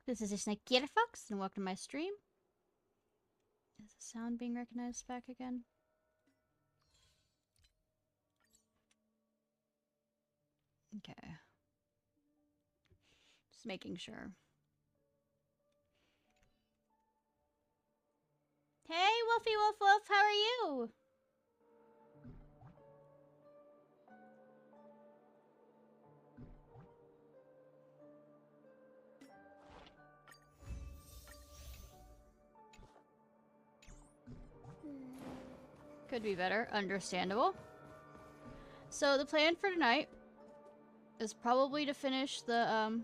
This is Ishnai Ciarfox, and welcome to my stream. Is the sound being recognized back again? Okay. Just making sure. Hey, Wolfie Wolf Wolf, how are you? Could be better. Understandable. So the plan for tonight is probably to finish the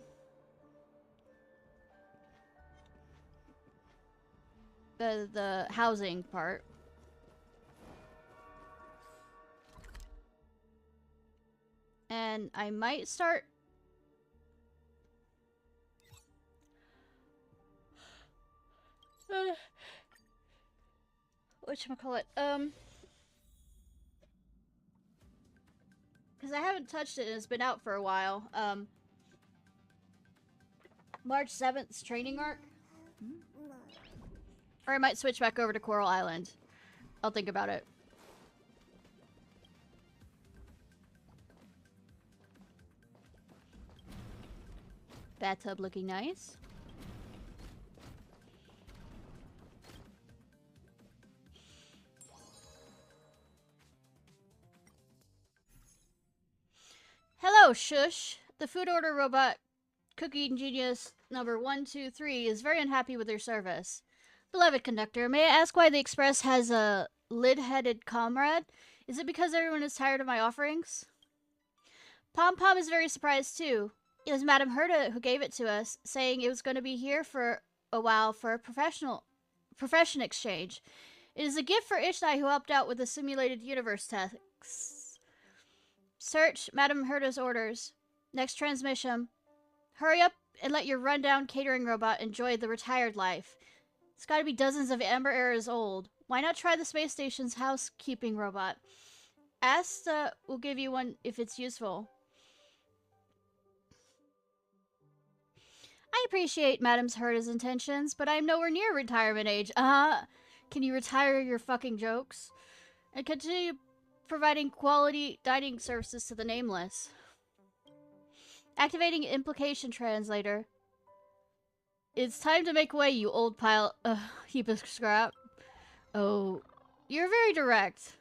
housing part. And I might start whatchamacallit? Because I haven't touched it and it's been out for a while. March 7th's training arc. Or I might switch back over to Coral Island. I'll think about it. Bathtub looking nice. Hello, Shush. The food order robot Cooking Genius number 123 is very unhappy with your service. Beloved conductor, may I ask why the Express has a lid-headed comrade? Is it because everyone is tired of my offerings? Pom Pom is very surprised too. It was Madame Herta who gave it to us, saying it was going to be here for a while for a profession exchange. It is a gift for Ishnai who helped out with the simulated universe tests. Search Madame Herta's orders. Next transmission. Hurry up and let your rundown catering robot enjoy the retired life. It's gotta be dozens of Amber eras old. Why not try the space station's housekeeping robot? Asta will give you one if it's useful. I appreciate Madame Herta's intentions, but I'm nowhere near retirement age. Can you retire your fucking jokes? And continue providing quality dining services to the nameless. Activating implication translator. It's time to make way, you old heap of scrap. Oh, you're very direct.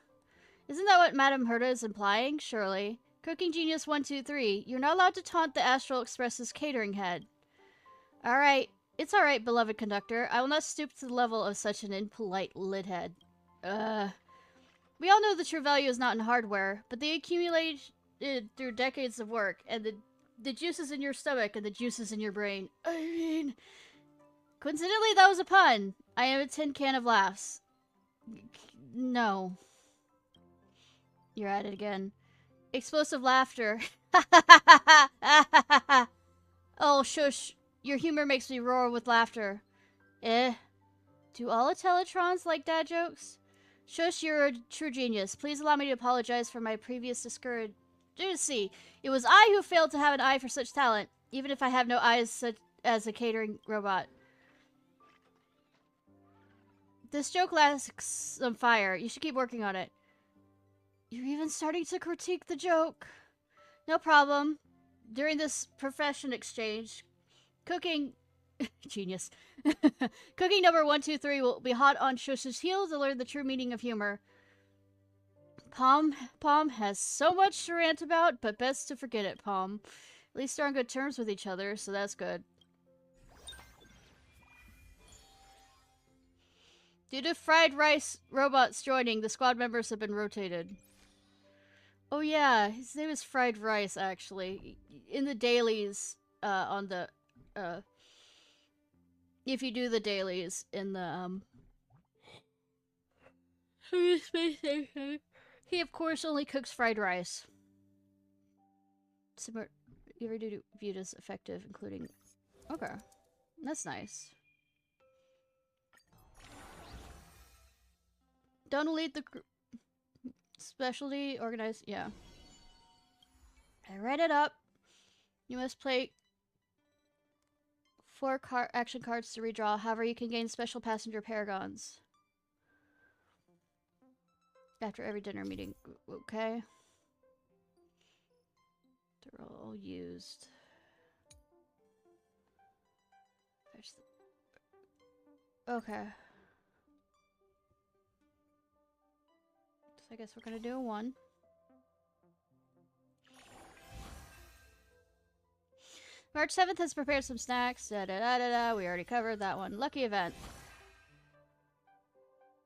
Isn't that what Madame Herta is implying? Surely. Cooking Genius 123, you're not allowed to taunt the Astral Express's catering head. Alright. It's alright, beloved conductor. I will not stoop to the level of such an impolite lidhead. We all know the true value is not in hardware, but they accumulated through decades of work, and the juices in your stomach and the juices in your brain. I mean... Coincidentally, that was a pun. I am a tin can of laughs. No. You're at it again. Explosive laughter. Oh, shush. Your humor makes me roar with laughter. Do all Teletrons like dad jokes? Shush, you're a true genius. Please allow me to apologize for my previous discourtesy. It was I who failed to have an eye for such talent, even if I have no eyes such as a catering robot. This joke lacks some fire. You should keep working on it. You're even starting to critique the joke. No problem. During this profession exchange, Cooking... Genius. Cooking number 123 will be hot on Shush's heel to learn the true meaning of humor. Pom has so much to rant about, but best to forget it, Pom. At least they're on good terms with each other, so that's good. Due to fried rice robots joining, the squad members have been rotated. Oh yeah, his name is Fried Rice, actually. In the dailies, on the, if you do the dailies in the, space station, he of course only cooks fried rice. Similar, you ever do viewed as effective, including, okay, that's nice. Don't lead the specialty organized, yeah. I read it up. You must play 4 action cards to redraw. However, you can gain special passenger paragons after every dinner meeting. Okay. They're all used. Okay. So I guess we're gonna do a 1. March 7th has prepared some snacks. Da da da da da. We already covered that one. Lucky event.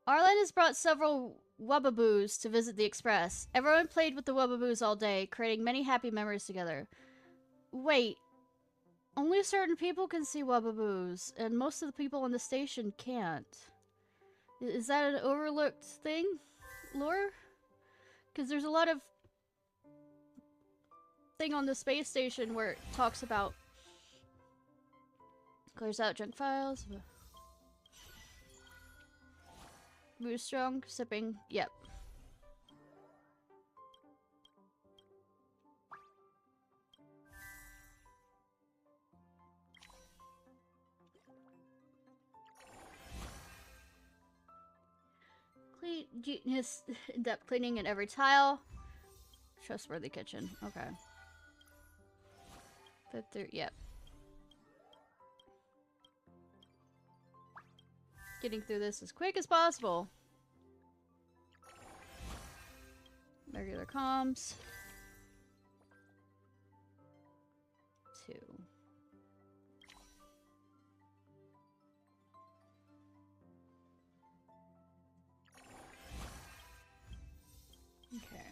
Arlen has brought several Wubbaboos to visit the Express. Everyone played with the Wubbaboos all day, creating many happy memories together. Wait. Only certain people can see Wubbaboos, and most of the people on the station can't. Is that an overlooked thing? Lore? Because there's a lot of thing on the space station where it talks about clears out junk files. Boo strong, sipping, yep. Genius in-depth cleaning in every tile. Trustworthy kitchen. Okay. Flip through. Yep. Getting through this as quick as possible. Regular comms. 2. Okay.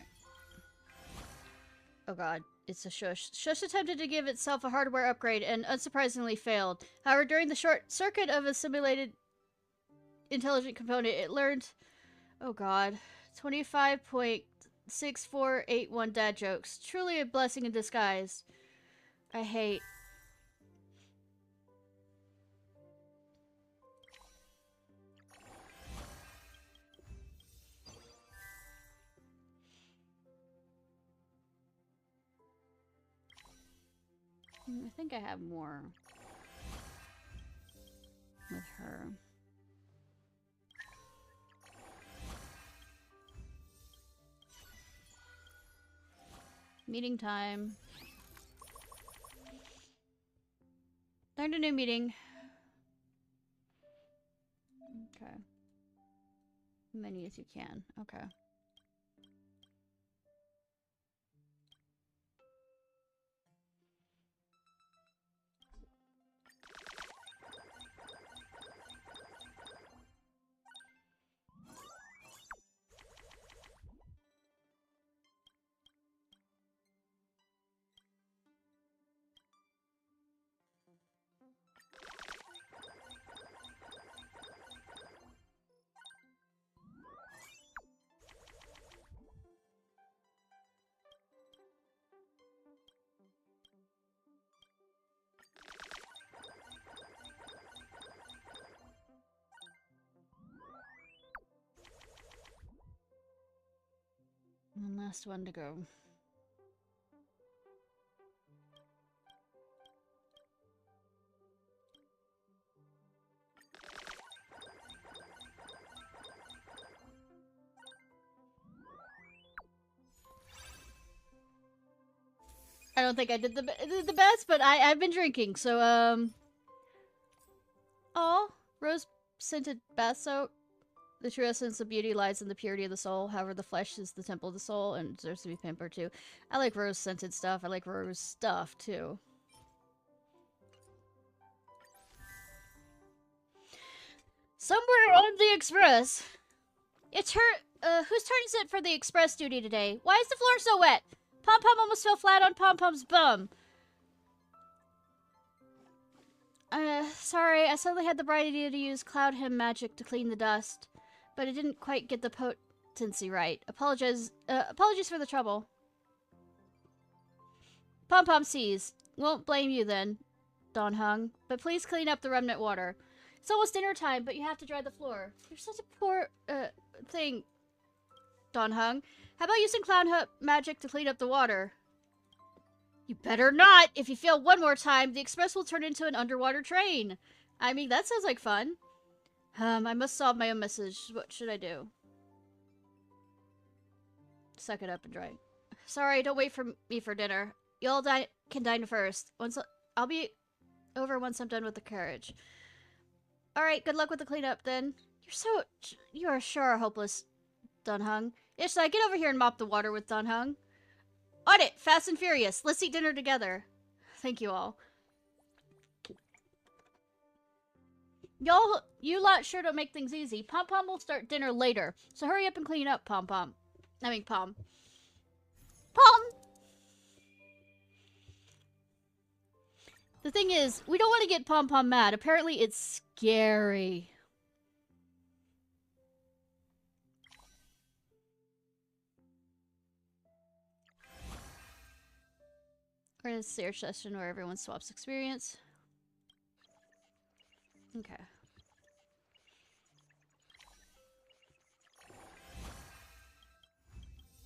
Oh god, it's a Shush. Shush attempted to give itself a hardware upgrade and unsurprisingly failed. However, during the short circuit of a simulated intelligent component, it learned, oh god, 25.6481 dad jokes. Truly a blessing in disguise. I hate. I think I have more with her. Meeting time. Learned a new meeting. Okay. Many as you can. Okay. One last one to go. I don't think I did the best, but I've been drinking, so oh, rose scented bath soap. The true essence of beauty lies in the purity of the soul. However, the flesh is the temple of the soul and deserves to be pampered too. I like rose scented stuff. I like rose stuff too. Somewhere on the express. It's her. Whose turn is it for the express duty today? Why is the floor so wet? Pom Pom almost fell flat on Pom Pom's bum. Sorry, I suddenly had the bright idea to use Cloud Hymn magic to clean the dust, but it didn't quite get the potency right. Apologies for the trouble. Pom Pom sees. Won't blame you then, Don Hung, but please clean up the remnant water. It's almost dinner time, but you have to dry the floor. You're such a poor, thing, Don Hung. How about using Cloud Hymn magic to clean up the water? You better not! If you fail one more time, the express will turn into an underwater train. I mean, that sounds like fun. I must solve my own message. What should I do? Suck it up and drink. Sorry, don't wait for me for dinner. You all can dine first. I'll be over once I'm done with the carriage. Alright, good luck with the cleanup then. You are sure hopeless, Dunhung. Ishnai, get over here and mop the water with Dunhung. On it! Fast and furious! Let's eat dinner together. Thank you all. You lot sure don't make things easy. Pom Pom will start dinner later, so hurry up and clean up, Pom Pom. I mean, Pom. Pom! The thing is, we don't want to get Pom Pom mad. Apparently, it's scary. We're in a search session where everyone swaps experience. Okay.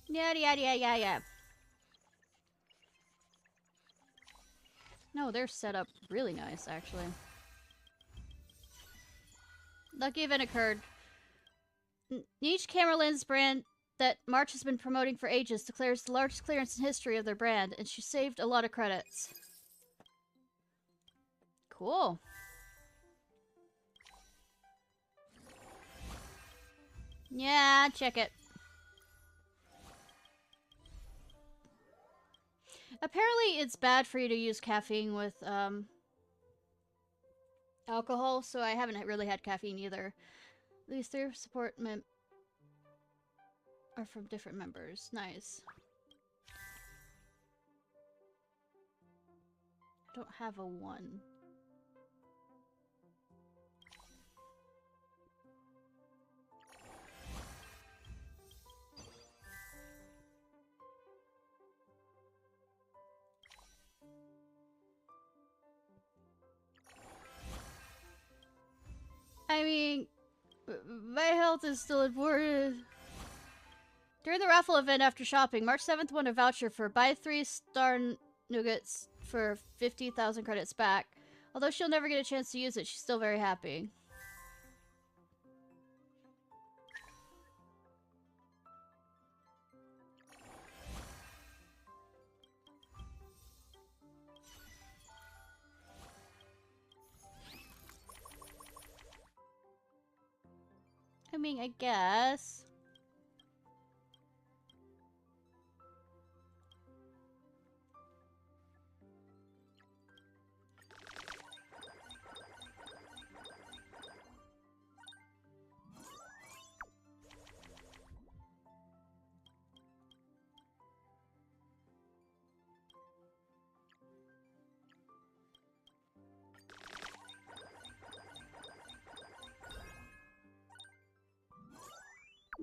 Yeah. No, they're set up really nice, actually. Lucky event occurred. Each camera lens brand that March has been promoting for ages declares the largest clearance in history of their brand, and she saved a lot of credits. Cool. Yeah, check it. Apparently, it's bad for you to use caffeine with, alcohol, so I haven't really had caffeine either. These three support are from different members. Nice. I don't have a 1. I mean, my health is still important. During the raffle event after shopping, March 7th won a voucher for buy 3 star nuggets for 50,000 credits back. Although she'll never get a chance to use it, she's still very happy. I mean, I guess.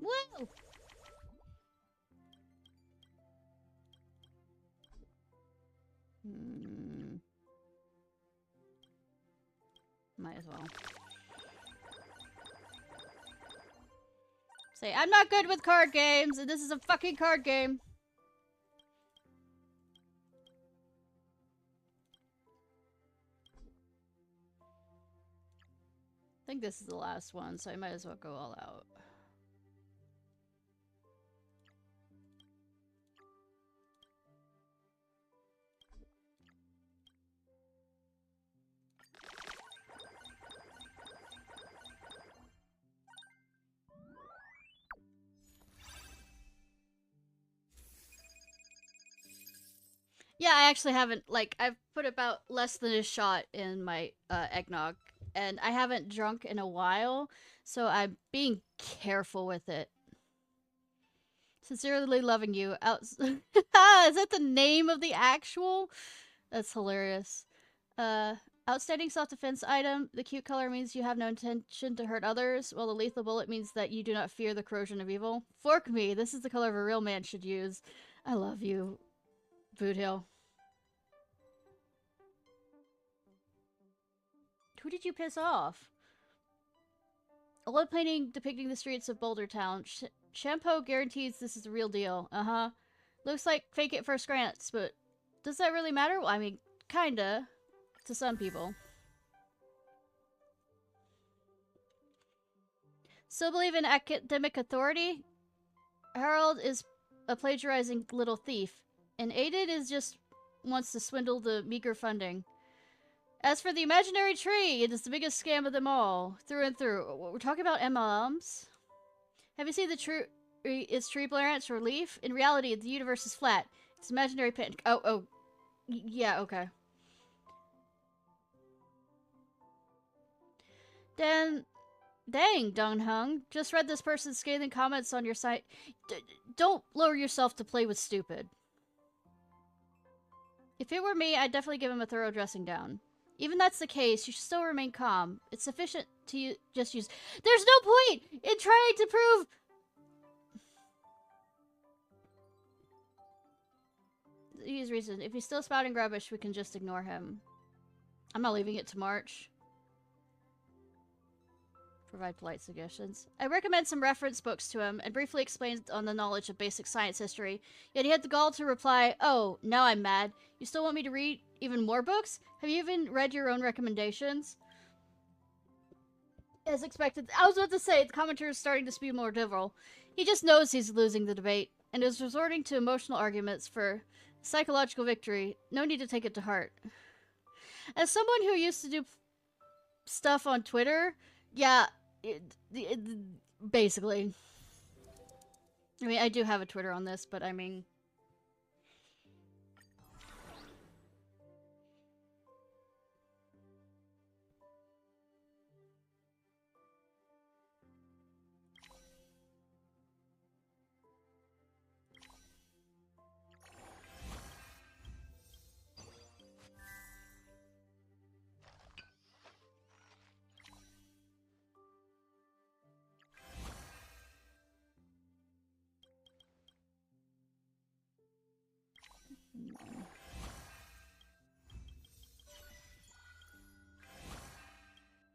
Woo! Might as well. Say, I'm not good with card games, and this is a fucking card game. I think this is the last one, so I might as well go all out. Yeah, I actually haven't, like, I've put about less than a shot in my eggnog, and I haven't drunk in a while, so I'm being careful with it. Sincerely loving you. Is that the name of the actual? That's hilarious. Outstanding self-defense item. The cute color means you have no intention to hurt others, while the lethal bullet means that you do not fear the corrosion of evil. Fork me. This is the color a real man should use. I love you, Boothill. Who did you piss off? A lead painting depicting the streets of Boulder Town. Shampoo guarantees this is the real deal. Uh-huh. Looks like fake it first glance, but does that really matter? Well, I mean, kinda. To some people. Still believe in academic authority? Harold is a plagiarizing little thief, and Aiden is just wants to swindle the meager funding. As for the imaginary tree, it is the biggest scam of them all, through and through. We're talking about MLMs? Have you seen its tree branch or leaf? In reality, the universe is flat. It's imaginary pin. Oh, yeah, okay. Then, dang, Dong Hung. Just read this person's scathing comments on your site. Don't lower yourself to play with stupid. If it were me, I'd definitely give him a thorough dressing down. Even that's the case, you should still remain calm. It's sufficient to just use... There's no point in trying to prove... Use reason. If he's still spouting rubbish, we can just ignore him. I'm not leaving it to March. Provide polite suggestions. I recommend some reference books to him and briefly explained on the knowledge of basic science history. Yet he had the gall to reply, "Oh, now I'm mad. You still want me to read even more books? Have you even read your own recommendations?" As expected, I was about to say, the commenter is starting to spew more drivel. He just knows he's losing the debate and is resorting to emotional arguments for psychological victory. No need to take it to heart. As someone who used to do stuff on Twitter, yeah, basically. I mean, I do have a Twitter on this, but I mean...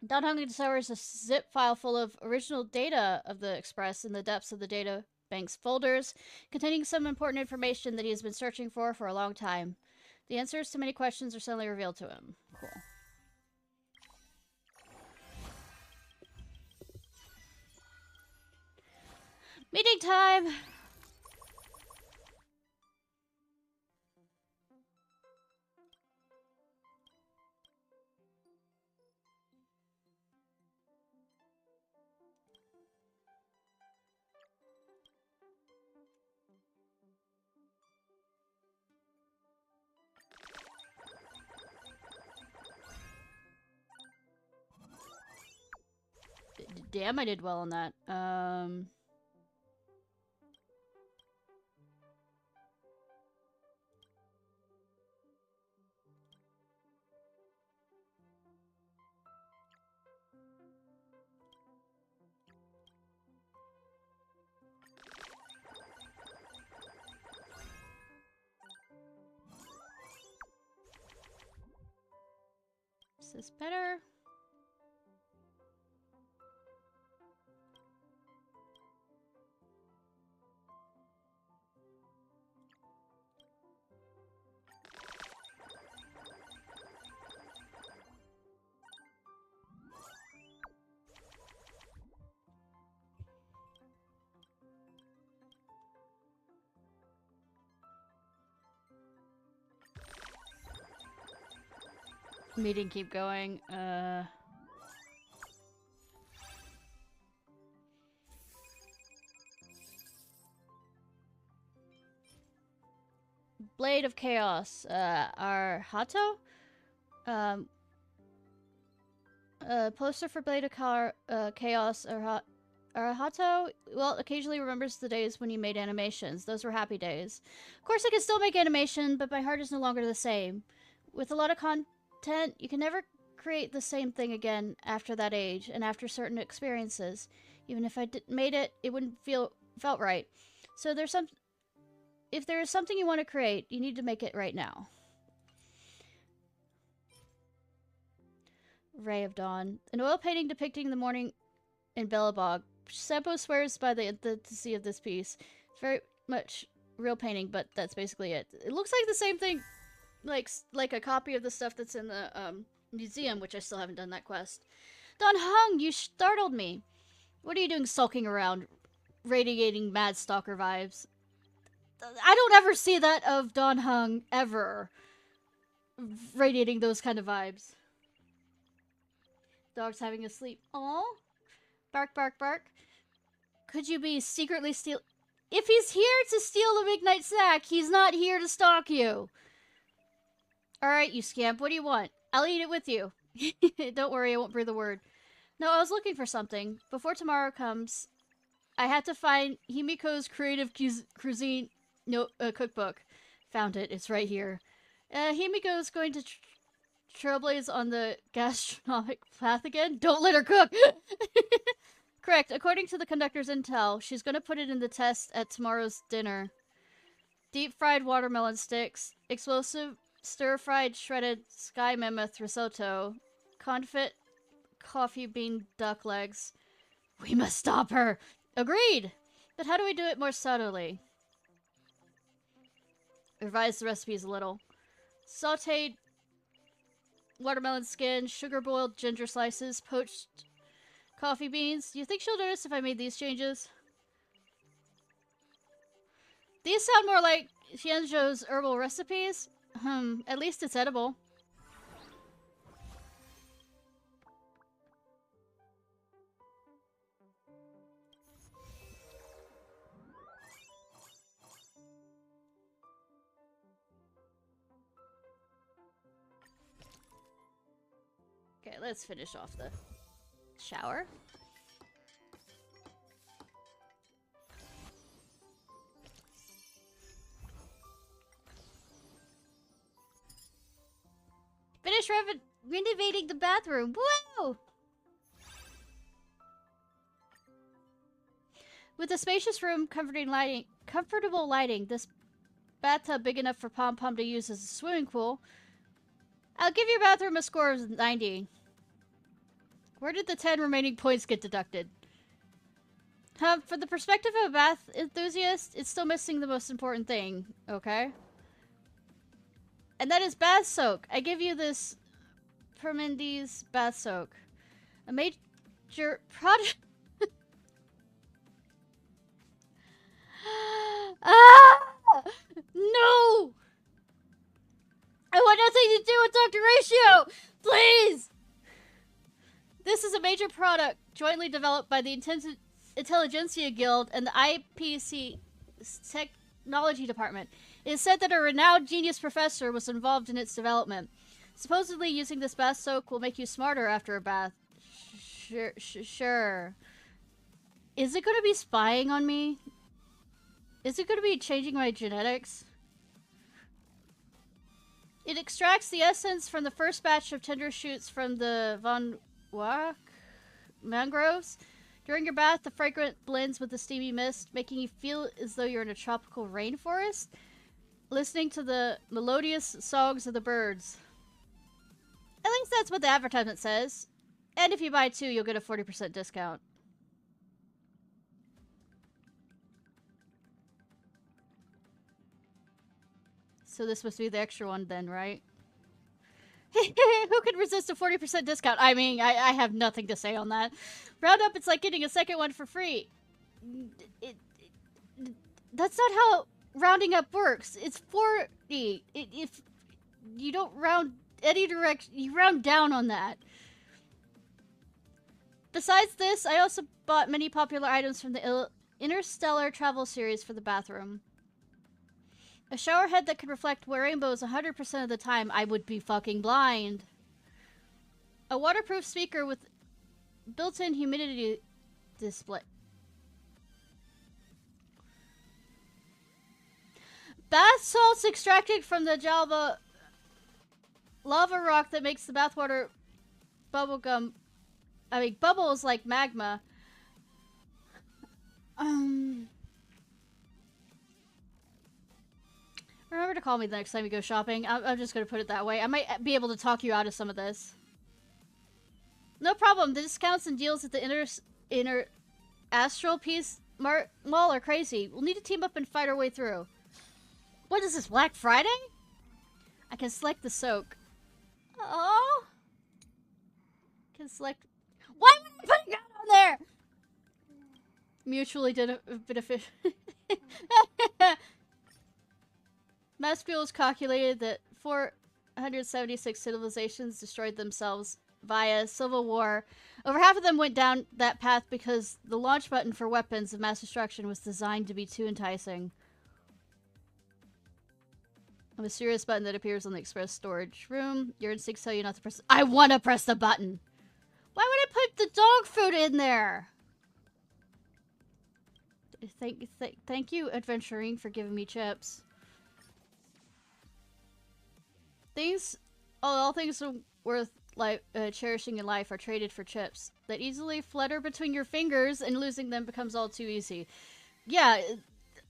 Don Hungry discovers a zip file full of original data of the Express in the depths of the data bank's folders, containing some important information that he has been searching for a long time. The answers to many questions are suddenly revealed to him. Cool. Meeting time! Damn, I did well on that. Is this better? Meeting keep going. Blade of Chaos. Arhato? Poster for Blade of Chaos. Arhato, well, occasionally remembers the days when you made animations. Those were happy days. Of course, I can still make animation, but my heart is no longer the same. With a lot of content, you can never create the same thing again after that age and after certain experiences. Even if I made it, it wouldn't felt right. So if there is something you want to create, you need to make it right now. Ray of Dawn. An oil painting depicting the morning in Bellabog. Sampo swears by the authenticity of this piece. It's very much real painting, but that's basically it. It looks like the same thing. like a copy of the stuff that's in the museum, which I still haven't done that quest. Don Hung, you startled me. What are you doing sulking around, radiating mad stalker vibes? I don't ever see that of Don Hung, ever. Radiating those kind of vibes. Dog's having a sleep. Aw. Bark, bark, bark. Could you be secretly steal... If he's here to steal the midnight snack, he's not here to stalk you. Alright, you scamp. What do you want? I'll eat it with you. Don't worry, I won't breathe a word. No, I was looking for something. Before tomorrow comes, I had to find Himiko's creative cuisine cookbook. Found it. It's right here. Himiko's going to trailblaze on the gastronomic path again. Don't let her cook! Correct. According to the conductor's intel, she's going to put it in the test at tomorrow's dinner. Deep-fried watermelon sticks, explosive stir-fried shredded sky mammoth risotto, confit coffee bean duck legs. We must stop her! Agreed! But how do we do it more subtly? Revise the recipes a little. Sauteed watermelon skin, sugar-boiled ginger slices, poached coffee beans. Do you think she'll notice if I made these changes? These sound more like Xianzhou's herbal recipes. At least it's edible. Okay, let's finish off the shower. Finish renovating the bathroom. Whoa! With a spacious room, comfortable lighting, this bathtub big enough for Pom Pom to use as a swimming pool. I'll give your bathroom a score of 90. Where did the 10 remaining points get deducted? From the perspective of a bath enthusiast, it's still missing the most important thing, okay? And that is bath soak. I give you this Permendes bath soak. A major product... No! I want nothing to do with Dr. Ratio! Please! This is a major product jointly developed by the Intelligentsia Guild and the IPC Technology Department. It is said that a renowned genius professor was involved in its development. Supposedly, using this bath soak will make you smarter after a bath. Sure. Is it going to be spying on me? Is it going to be changing my genetics? It extracts the essence from the first batch of tender shoots from the Von Wach mangroves. During your bath, the fragrance blends with the steamy mist, making you feel as though you're in a tropical rainforest, listening to the melodious songs of the birds. At least that's what the advertisement says. And if you buy 2, you'll get a 40% discount. So this must be the extra one then, right? Who could resist a 40% discount? I mean, I have nothing to say on that. Round up, it's like getting a second one for free. That's not how rounding up works. It's 40. If you don't round any direction, you round down on that. Besides this, I also bought many popular items from the Interstellar Travel series for the bathroom. A shower head that could reflect rainbows 100% of the time. I would be fucking blind. A waterproof speaker with built-in humidity display. Bath salts extracted from the Jalba lava rock that makes the bathwater bubbles like magma. Remember to call me the next time you go shopping. I'm just going to put it that way. I might be able to talk you out of some of this. No problem. The discounts and deals at the inner Astral Piece Mall are crazy. We'll need to team up and fight our way through. What is this, Black Friday? I can select the soak. Oh. Can select. Why would I put a gun on there? Mutually beneficial. Maspio's calculated that 476 civilizations destroyed themselves via civil war. Over half of them went down that path because the launch button for weapons of mass destruction was designed to be too enticing. A mysterious button that appears on the express storage room. Your instincts tell you not to press. I want to press the button. Why would I put the dog food in there? Thank you, Adventuring, for giving me chips. All things worth cherishing in life are traded for chips that easily flutter between your fingers, and losing them becomes all too easy. Yeah,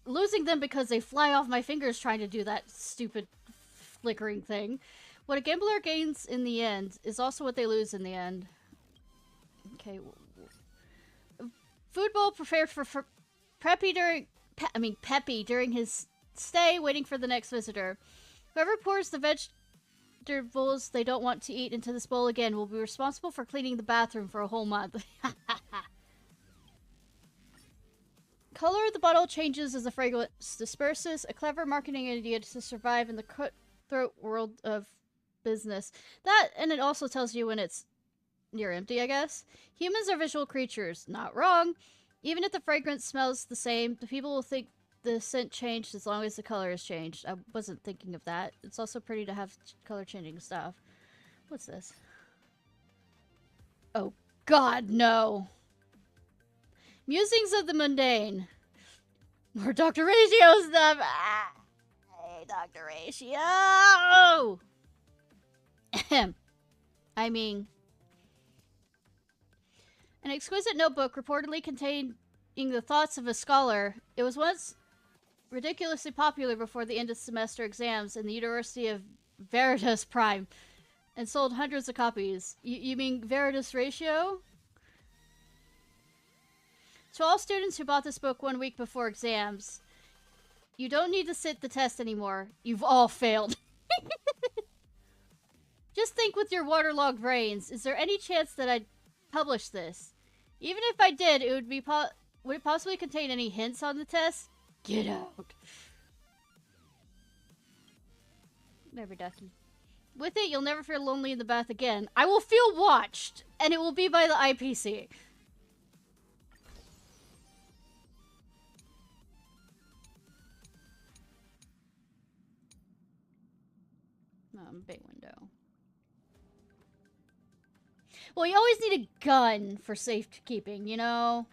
losing them because they fly off my fingers trying to do that stupid flickering thing. What a gambler gains in the end is also what they lose in the end. Okay. Food bowl prepared for Peppy during his stay, waiting for the next visitor. Whoever pours the vegetables they don't want to eat into this bowl again will be responsible for cleaning the bathroom for a whole month. Color of the bottle changes as the fragrance disperses. A clever marketing idea to survive in the cutthroat world of business. That, and it also tells you when it's near empty, I guess. Humans are visual creatures. Not wrong. Even if the fragrance smells the same, the people will think the scent changed as long as the color has changed. I wasn't thinking of that. It's also pretty to have color changing stuff. What's this? Oh, God, no. Musings of the Mundane. More Dr. Ratio stuff. Ah, hey, Dr. Ratio! I mean... An exquisite notebook reportedly containing the thoughts of a scholar. It was once ridiculously popular before the end of semester exams in the University of Veritas Prime and sold hundreds of copies. You mean Veritas Ratio? To all students who bought this book 1 week before exams, you don't need to sit the test anymore. You've all failed. Just think with your waterlogged brains. Is there any chance that I'd publish this? Even if I did, it would be would it possibly contain any hints on the test? Get out. Never ducky. With it, you'll never feel lonely in the bath again. I will feel watched, and it will be by the IPC. Bay window. Well, you always need a gun for safekeeping, you know?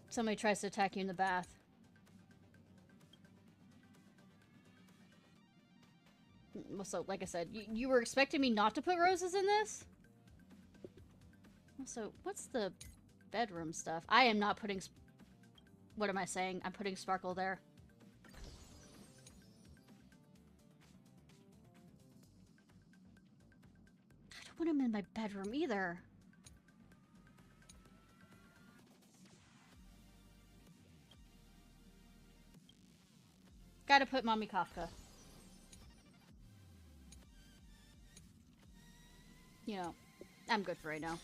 Somebody tries to attack you in the bath. Also, like I said, you were expecting me not to put roses in this? Also, what's the bedroom stuff? I am not putting... What am I saying? I'm putting sparkle there. I don't want him in my bedroom either. Gotta put Mommy Kafka. You know, I'm good for right now.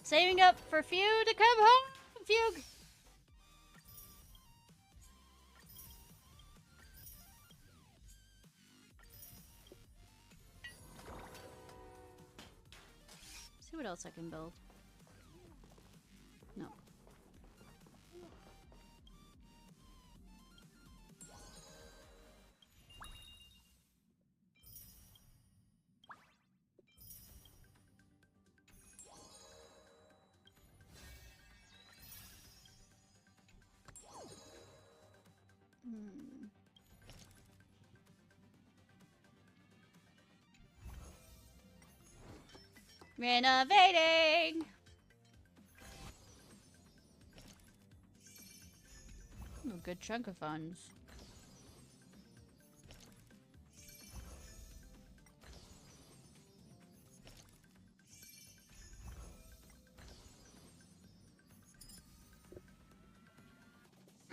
Saving up for Few to come home, Fugue! See what else I can build. No. Renovating! A good chunk of funds.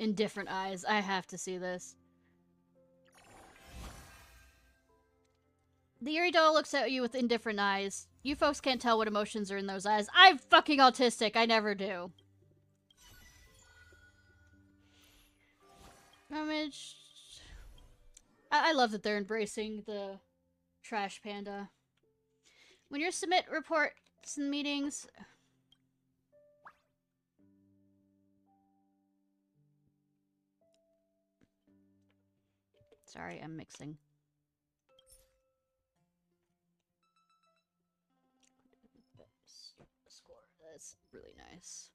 Indifferent eyes. I have to see this. The eerie doll looks at you with indifferent eyes. You folks can't tell what emotions are in those eyes. I'm fucking autistic. I never do. Image. I love that they're embracing the trash panda. When you submit reports and meetings... Sorry, I'm mixing. Score. That's really nice.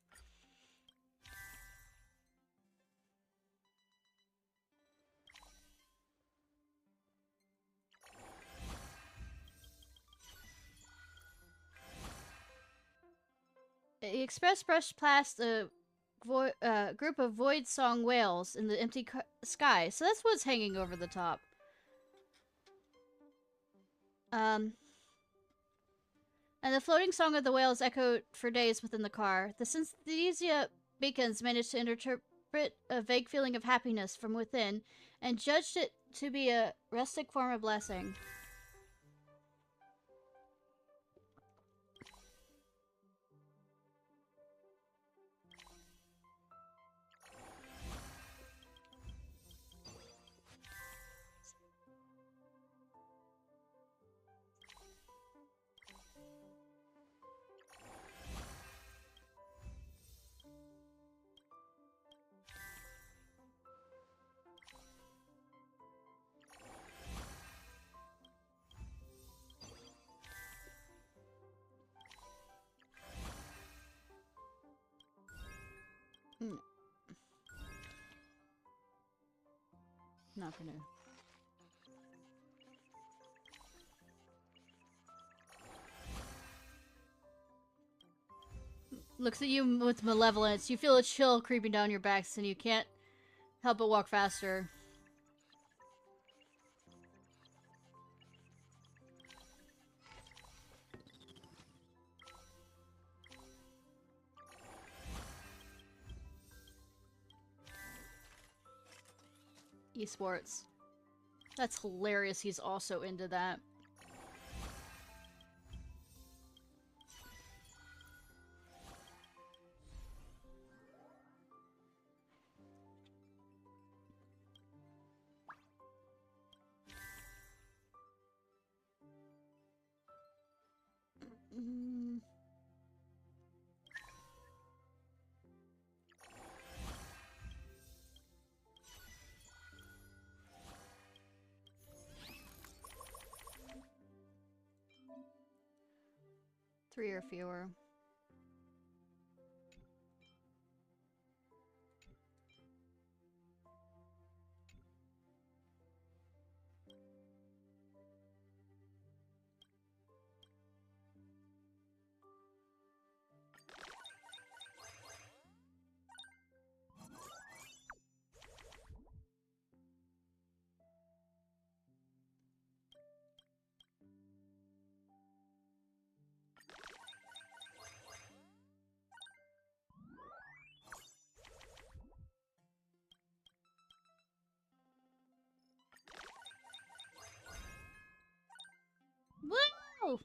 The Express brushed past a group of void song whales in the empty sky, so that's what's hanging over the top. And the floating song of the whales echoed for days within the car. The synesthesia beacons managed to interpret a vague feeling of happiness from within and judged it to be a rustic form of blessing. Not gonna. Looks at you with malevolence. You feel a chill creeping down your backs and you can't help but walk faster. Esports. That's hilarious. He's also into that. Three or fewer. Woo!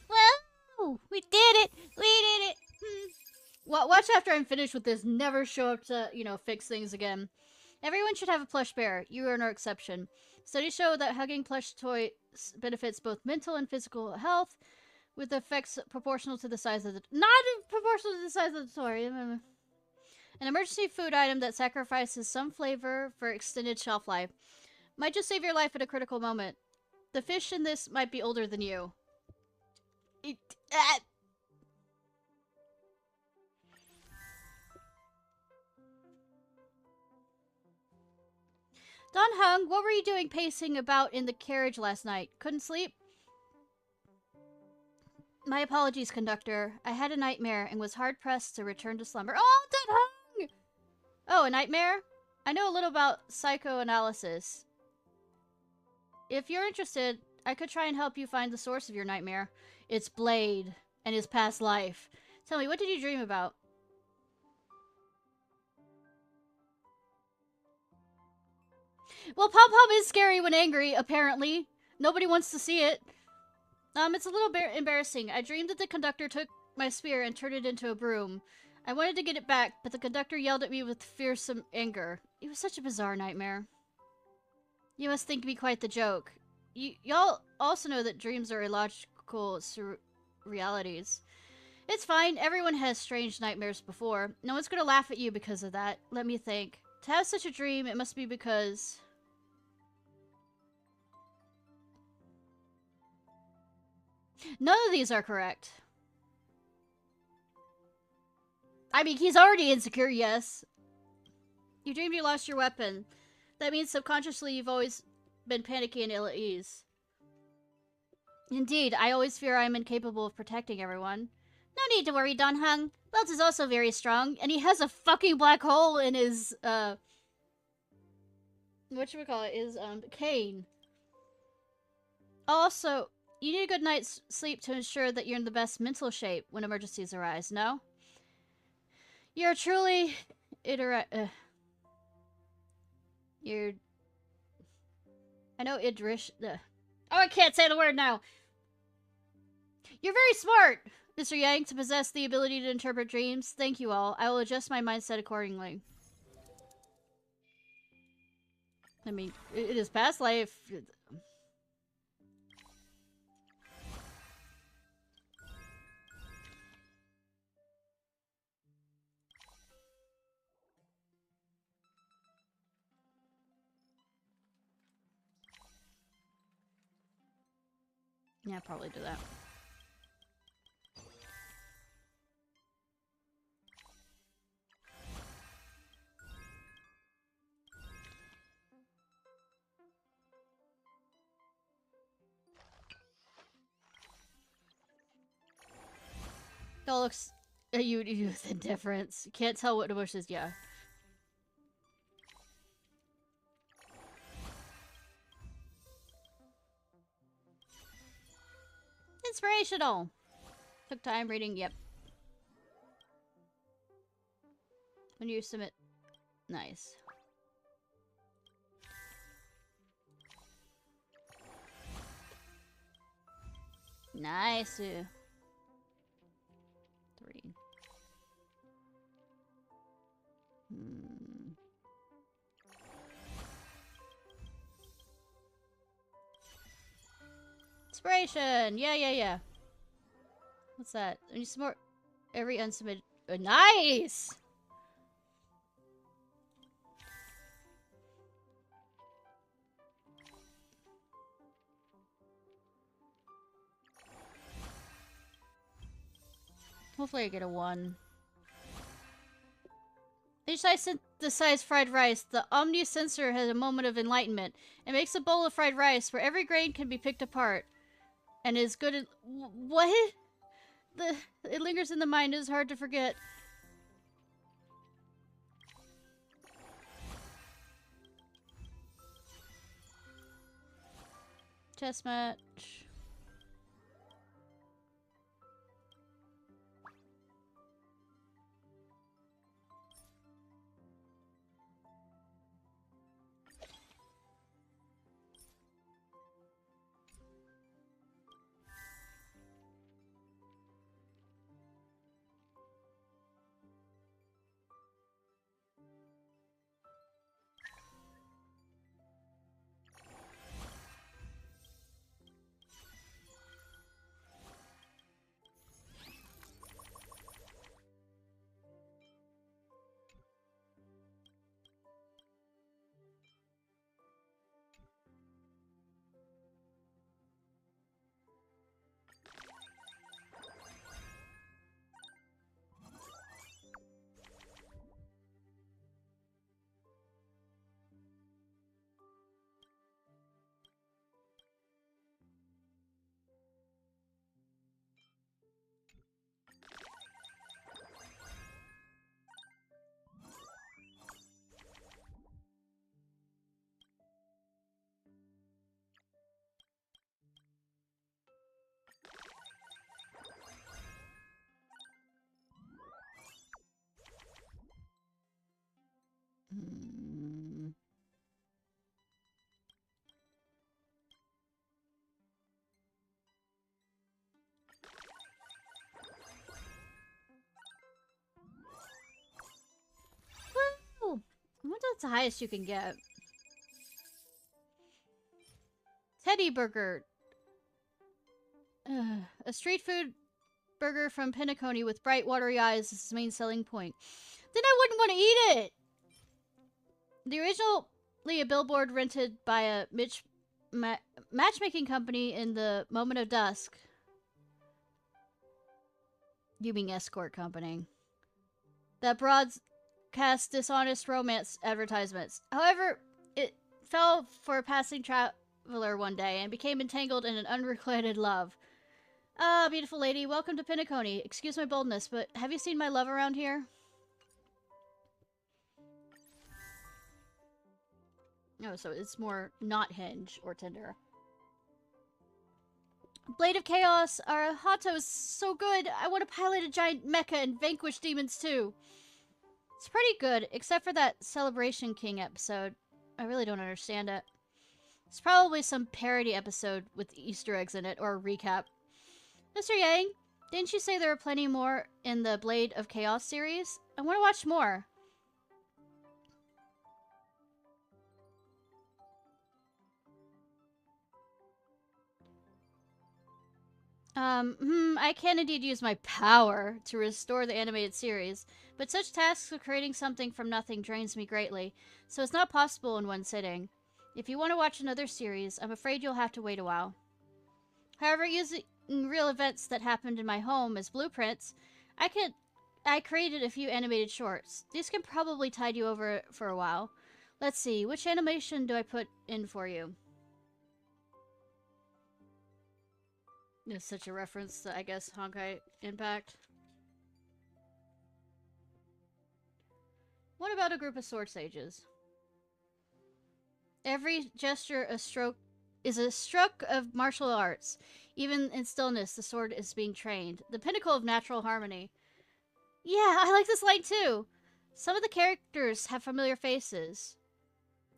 Whoa! We did it! We did it! Well, watch after I'm finished with this. Never show up to, you know, fix things again. Everyone should have a plush bear. You are no exception. Studies show that hugging plush toys benefits both mental and physical health, with effects proportional to the size of the... Not proportional to the size of the toy. An emergency food item that sacrifices some flavor for extended shelf life. Might just save your life at a critical moment. The fish in this might be older than you. Don Hung, what were you doing pacing about in the carriage last night? Couldn't sleep? My apologies, conductor. I had a nightmare and was hard-pressed to return to slumber. Oh, Don Hung! Oh, a nightmare? I know a little about psychoanalysis. If you're interested, I could try and help you find the source of your nightmare. It's Blade and his past life. Tell me, what did you dream about? Well, Pom Pom is scary when angry, apparently. Nobody wants to see it. It's a little bit embarrassing. I dreamed that the conductor took my spear and turned it into a broom. I wanted to get it back, but the conductor yelled at me with fearsome anger. It was such a bizarre nightmare. You must think me quite the joke. Y'all also know that dreams are illogical realities. It's fine. Everyone has strange nightmares before. No one's gonna laugh at you because of that. Let me think. To have such a dream, it must be because... None of these are correct. I mean, he's already insecure, yes. You dreamed you lost your weapon. That means subconsciously you've always been panicky and ill at ease. Indeed, I always fear I am incapable of protecting everyone. No need to worry, Don Hung. Belt is also very strong, and he has a fucking black hole in his, whatchamacallit, his, cane. Also, you need a good night's sleep to ensure that you're in the best mental shape when emergencies arise, no? You're truly... You're... I know Idrish... Oh, I can't say the word now! You're very smart, Mr. Yang, to possess the ability to interpret dreams. Thank you all. I will adjust my mindset accordingly. I mean, it is past life... Yeah, probably do that. That looks... You with indifference. You can't tell what emotion is, yeah. Inspirational! Took time reading, yep. When you submit... Nice. Nice. 3. Inspiration! Yeah. What's that? I need some more... Every unsubmitted... nice! Hopefully I get a 1. Ishnai synthesized fried rice. The Omni sensor has a moment of enlightenment. It makes a bowl of fried rice where every grain can be picked apart. And is good at... What? It lingers in the mind. It is hard to forget. Chess match. that's the highest you can get. Teddy Burger. A street food burger from Pinnaconey with bright, watery eyes is its main selling point. Then I wouldn't want to eat it! The originally a billboard rented by a matchmaking company in the moment of dusk. You mean escort company. That broadcast dishonest romance advertisements. However, it fell for a passing traveler one day and became entangled in an unrequited love. Ah, beautiful lady, welcome to Pinnaconey. Excuse my boldness, but have you seen my love around here? Oh, so it's more not Hinge or Tinder. Blade of Chaos, Arahato is so good. I want to pilot a giant mecha and vanquish demons too. It's pretty good, except for that Celebration King episode. I really don't understand it. It's probably some parody episode with Easter eggs in it, or a recap. Mr. Yang, didn't you say there were plenty more in the Blade of Chaos series? I want to watch more. I can indeed use my power to restore the animated series, but such tasks of creating something from nothing drains me greatly, so it's not possible in one sitting. If you want to watch another series, I'm afraid you'll have to wait a while. However, using real events that happened in my home as blueprints, I created a few animated shorts. These can probably tide you over for a while. Let's see, which animation do I put in for you? It's such a reference to, I guess, Honkai Impact. What about a group of sword sages? Every gesture is a stroke of martial arts. Even in stillness, the sword is being trained. The pinnacle of natural harmony. Yeah, I like this line too. Some of the characters have familiar faces.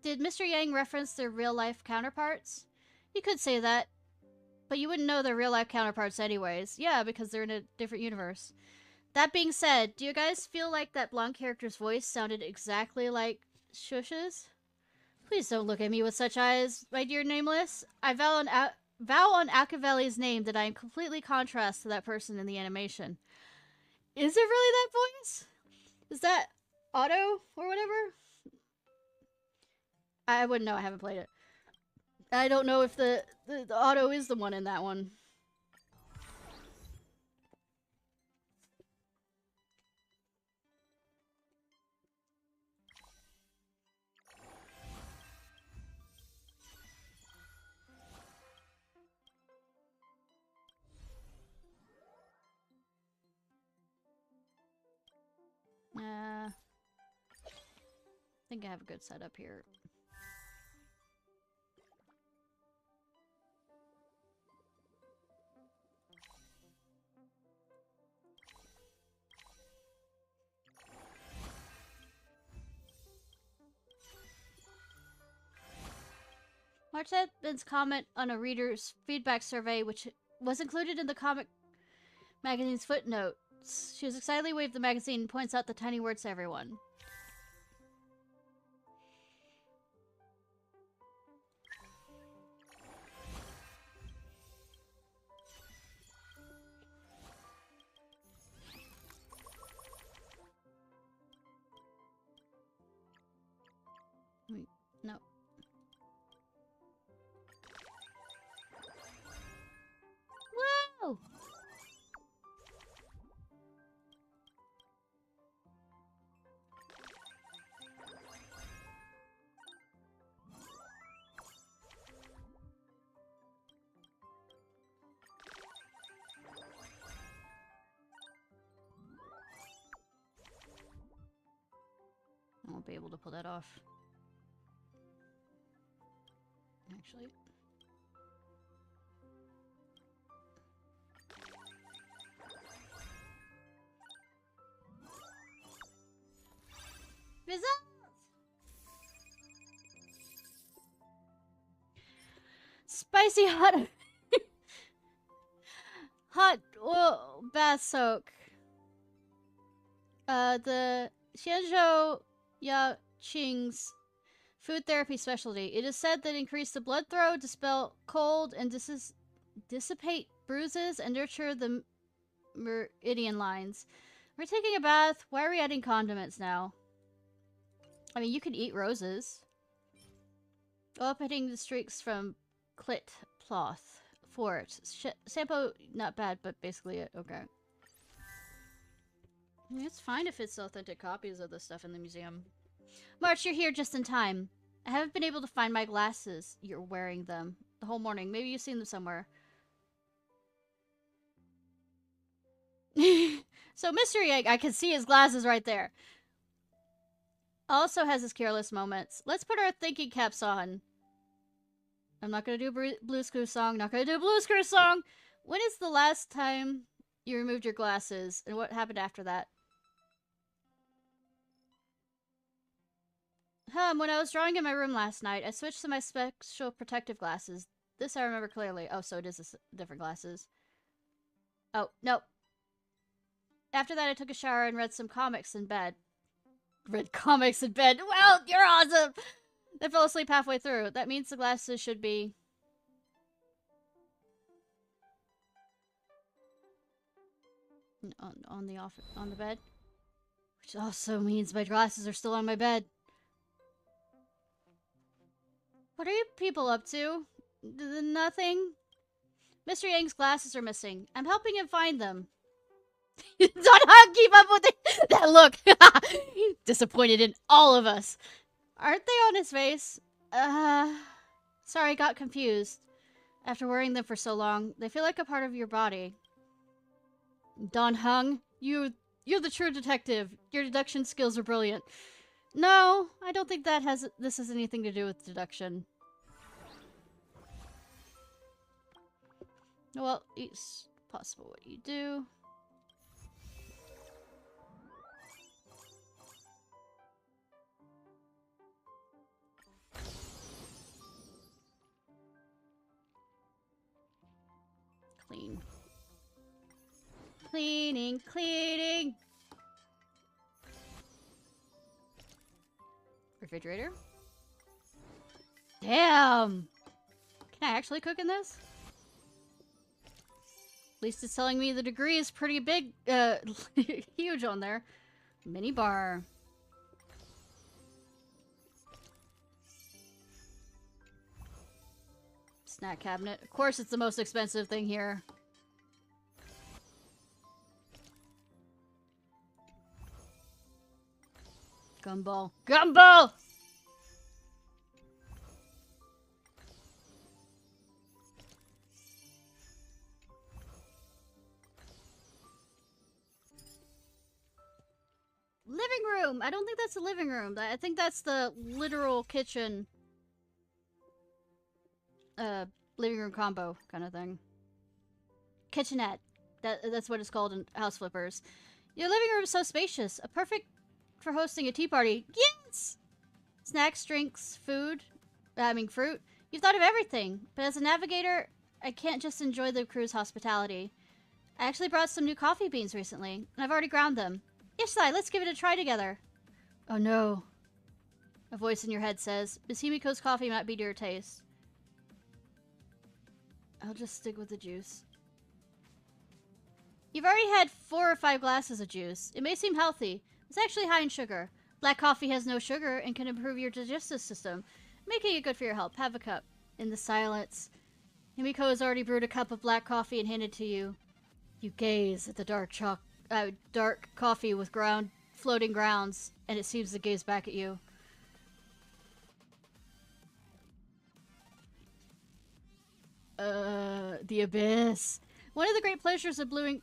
Did Mr. Yang reference their real-life counterparts? You could say that. But you wouldn't know their real-life counterparts anyways. Yeah, because they're in a different universe. That being said, do you guys feel like that blonde character's voice sounded exactly like Shush's? Please don't look at me with such eyes, my dear Nameless. I vow on Akaveli's name that I am completely contrast to that person in the animation. Is it really that voice? Is that Otto or whatever? I wouldn't know. I haven't played it. I don't know if the Otto is the one in that one. I think I have a good setup here. March Edmonds' comment on a reader's feedback survey, which was included in the comic magazine's footnotes. She has excitedly waved the magazine and points out the tiny words to everyone. Wait, no. Whoa! I won't be able to pull that off. Actually. Results! Spicy hot hot oil bath soak. The Xianzhou Ching's food therapy specialty. It is said that increase the blood flow, dispel cold, and dissipate bruises, and nurture the meridian lines. We're taking a bath. Why are we adding condiments now? I mean, you can eat roses. Opening the streaks from clit cloth. Fort. Sampo, not bad, but basically it. Okay. I mean, it's fine if it's authentic copies of the stuff in the museum. March, you're here just in time. I haven't been able to find my glasses. You're wearing them the whole morning. Maybe you've seen them somewhere. So, Mystery Egg, I can see his glasses right there. Also has his careless moments. Let's put our thinking caps on. I'm not gonna do a Blues Clues song. Not gonna do a Blues Clues song. When is the last time you removed your glasses? And what happened after that? When I was drawing in my room last night, I switched to my special protective glasses. This I remember clearly. Oh, so it is different glasses. Oh, no. After that, I took a shower and read some comics in bed. Read comics in bed? Well, you're awesome! Then fell asleep halfway through. That means the glasses should be... on the bed. Which also means my glasses are still on my bed. What are you people up to? Nothing? Mr. Yang's glasses are missing. I'm helping him find them. Don't keep up with it. That look. Disappointed in all of us. Aren't they on his face? Sorry, I got confused. After wearing them for so long, they feel like a part of your body. Don Hung, you're the true detective. Your deduction skills are brilliant. No, I don't think this has anything to do with deduction. Well, it's possible what you do. Clean. Cleaning. Refrigerator. Damn! Can I actually cook in this? At least it's telling me the degree is pretty big, huge on there. Mini bar. Snack cabinet. Of course it's the most expensive thing here. Gumball. Gumball! Living room! I don't think that's the living room. I think that's the literal kitchen. Living room combo kind of thing. Kitchenette. That's what it's called in House Flippers. Your living room is so spacious. Perfect for hosting a tea party. Yes! Snacks, drinks, food. Fruit. You've thought of everything. But as a navigator, I can't just enjoy the crew's hospitality. I actually brought some new coffee beans recently, and I've already ground them. Ishnai, let's give it a try together. Oh no. A voice in your head says, Miss Himiko's coffee might be to your taste. I'll just stick with the juice. You've already had 4 or 5 glasses of juice. It may seem healthy. It's actually high in sugar. Black coffee has no sugar and can improve your digestive system, making it good for your health. Have a cup. In the silence, Himiko has already brewed a cup of black coffee and handed to you. You gaze at the dark coffee with floating grounds, and it seems to gaze back at you. The abyss. One of the great pleasures of brewing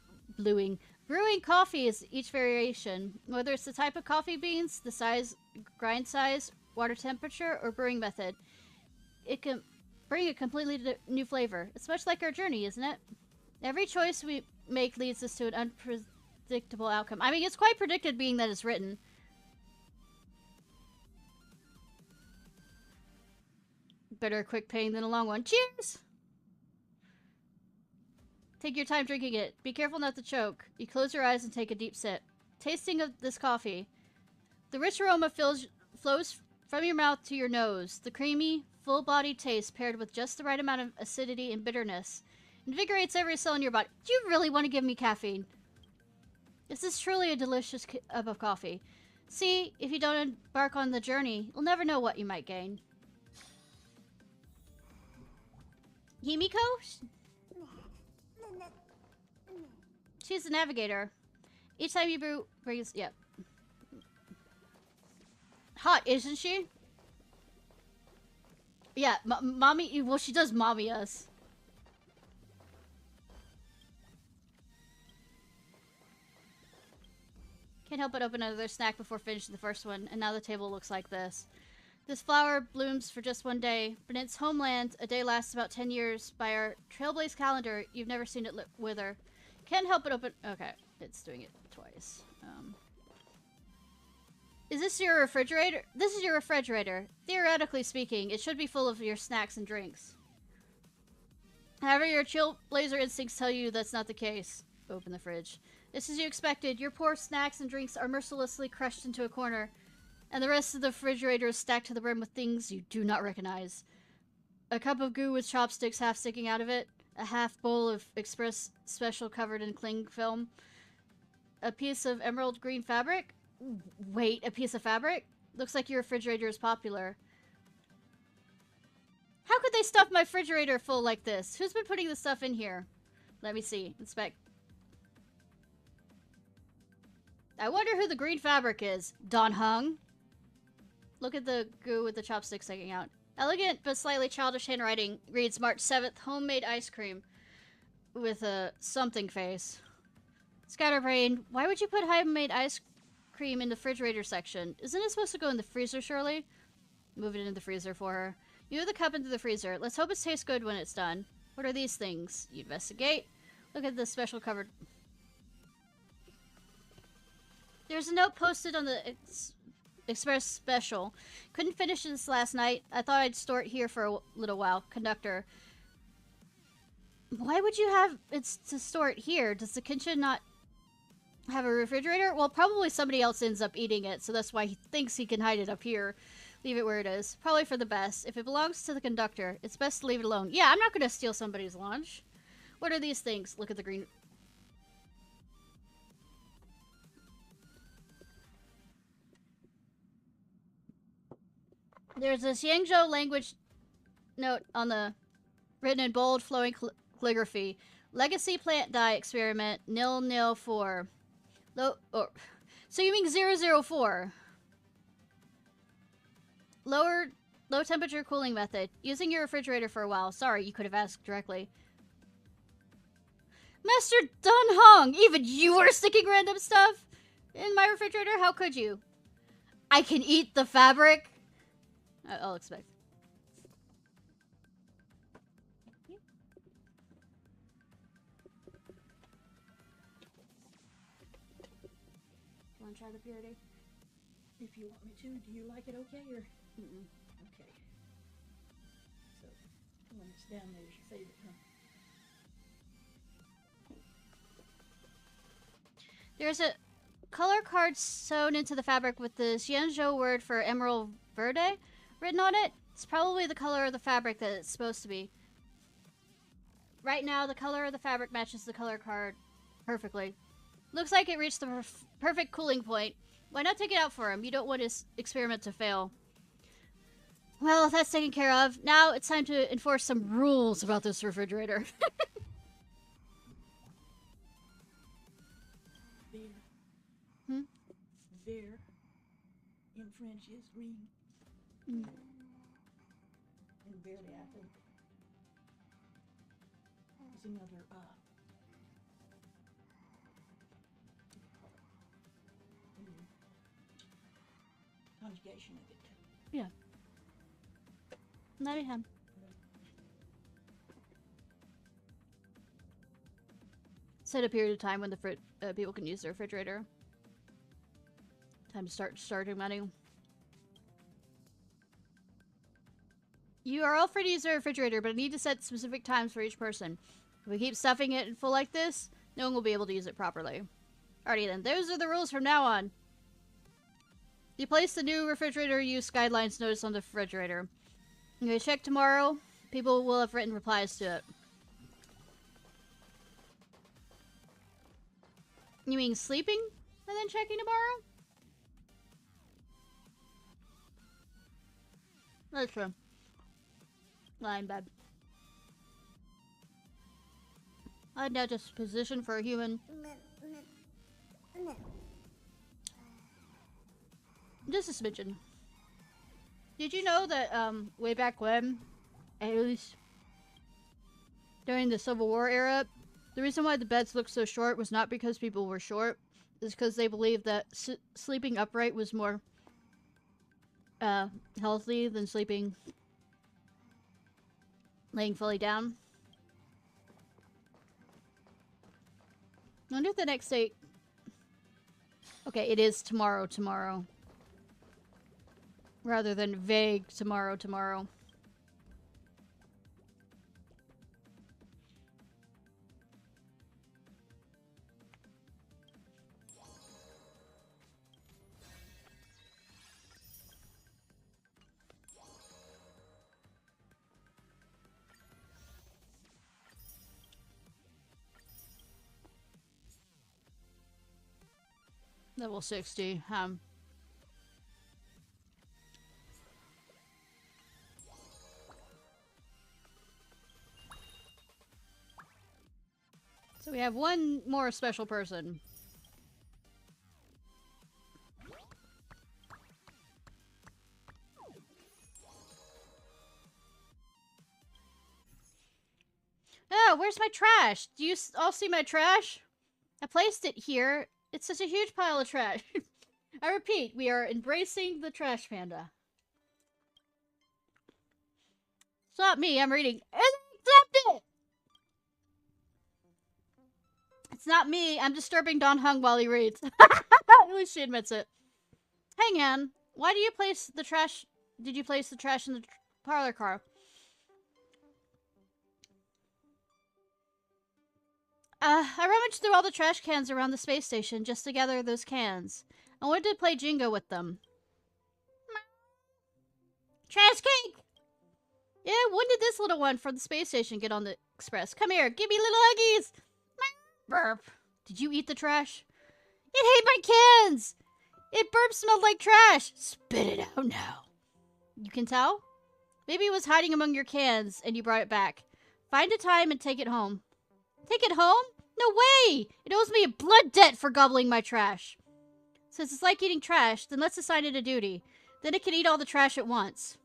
coffee is each variation. Whether it's the type of coffee beans, the size, grind size, water temperature, or brewing method, it can bring a completely new flavor. It's much like our journey, isn't it? Every choice we make leads us to an unpredictable outcome. I mean, it's quite predicted being that it's written. Better a quick pain than a long one. Cheers! Take your time drinking it. Be careful not to choke. You close your eyes and take a deep sip. Tasting of this coffee. The rich aroma fills flows from your mouth to your nose. The creamy, full-bodied taste paired with just the right amount of acidity and bitterness invigorates every cell in your body. Do you really want to give me caffeine? This is truly a delicious cup of coffee. See, if you don't embark on the journey, you'll never know what you might gain. Himiko? She's the navigator. Each time you brew brings... Yep. Hot, isn't she? Yeah, mommy... Well, she does mommy us. Can't help but open another snack before finishing the first one, and now the table looks like this. This flower blooms for just one day, but in its homeland, a day lasts about 10 years. By our Trailblaze calendar, you've never seen it wither. Can't help but open... Okay, it's doing it twice. Is this your refrigerator? This is your refrigerator. Theoretically speaking, it should be full of your snacks and drinks. However, your Trailblazer instincts tell you that's not the case. Open the fridge. Just as you expected, your poor snacks and drinks are mercilessly crushed into a corner, and the rest of the refrigerator is stacked to the brim with things you do not recognize. A cup of goo with chopsticks half sticking out of it, a half bowl of express special covered in cling film, a piece of emerald green fabric. Wait, a piece of fabric? Looks like your refrigerator is popular. How could they stuff my refrigerator full like this? Who's been putting this stuff in here? Let me see. Inspect. I wonder who the green fabric is. Don Hung? Look at the goo with the chopsticks sticking out. Elegant but slightly childish handwriting reads March 7th, homemade ice cream. With a something face. Scatterbrain, why would you put homemade ice cream in the refrigerator section? Isn't it supposed to go in the freezer, surely? Move it in the freezer for her. You move the cup into the freezer. Let's hope it tastes good when it's done. What are these things? You investigate. Look at the special covered... There's a note posted on the Express Special. Couldn't finish this last night. I thought I'd store it here for a little while. Conductor. Why would you have it to store it here? Does the kitchen not have a refrigerator? Well, probably somebody else ends up eating it, so that's why he thinks he can hide it up here. Leave it where it is. Probably for the best. If it belongs to the conductor, it's best to leave it alone. Yeah, I'm not going to steal somebody's lunch. What are these things? Look at the green... There's this Yangzhou language note on the written in bold, flowing calligraphy. Legacy plant dye experiment 004. So you mean 004? Low temperature cooling method. Using your refrigerator for a while. Sorry, you could have asked directly. Master Dun Hong, even you are sticking random stuff in my refrigerator? How could you? I can eat the fabric. I'll expect. Want to try the purity? If you want me to, do you like it okay or? Okay. So when it's down there, you save it, huh? There's a color card sewn into the fabric with the Xianzhou word for emerald verde written on it. It's probably the color of the fabric that it's supposed to be. Right now, the color of the fabric matches the color card perfectly. Looks like it reached the perfect cooling point. Why not take it out for him? You don't want his experiment to fail. Well, that's taken care of. Now it's time to enforce some rules about this refrigerator. There in French is green. Mm. And barely, I think, is another conjugation of it. Yeah. Let me have. Set a period of time when the people can use the refrigerator. Time to start charging money. You are all free to use the refrigerator, but I need to set specific times for each person. If we keep stuffing it full like this, no one will be able to use it properly. Alrighty then, those are the rules from now on. You place the new refrigerator use guidelines notice on the refrigerator. You check tomorrow. People will have written replies to it. You mean sleeping and then checking tomorrow? That's true. Lying bed. I'd now just position for a human. Just a smidgen. Did you know that, way back when, at least during the Civil War era, the reason why the beds looked so short was not because people were short, it's because they believed that sleeping upright was more, healthy than sleeping laying fully down. I wonder if the next date... Okay, it is tomorrow. Rather than vague tomorrow. Level 60, So we have one more special person. Oh, where's my trash? Do you all see my trash? I placed it here. It's such a huge pile of trash. I repeat, we are embracing the trash panda. It's not me, I'm reading. Accept it! It's not me, I'm disturbing Don Hung while he reads. At least she admits it. Hang on, why do you place the trash... Did you place the trash in the parlor car? I rummaged through all the trash cans around the space station just to gather those cans. I wanted to play Jenga with them. Trash cake! Yeah, when did this little one from the space station get on the express? Come here, give me little huggies! Burp. Did you eat the trash? It ate my cans! It burp smelled like trash! Spit it out now. You can tell? Maybe it was hiding among your cans and you brought it back. Find a time and take it home. Take it home? No way! It owes me a blood debt for gobbling my trash. Since it's like eating trash, then let's assign it a duty. Then it can eat all the trash at once.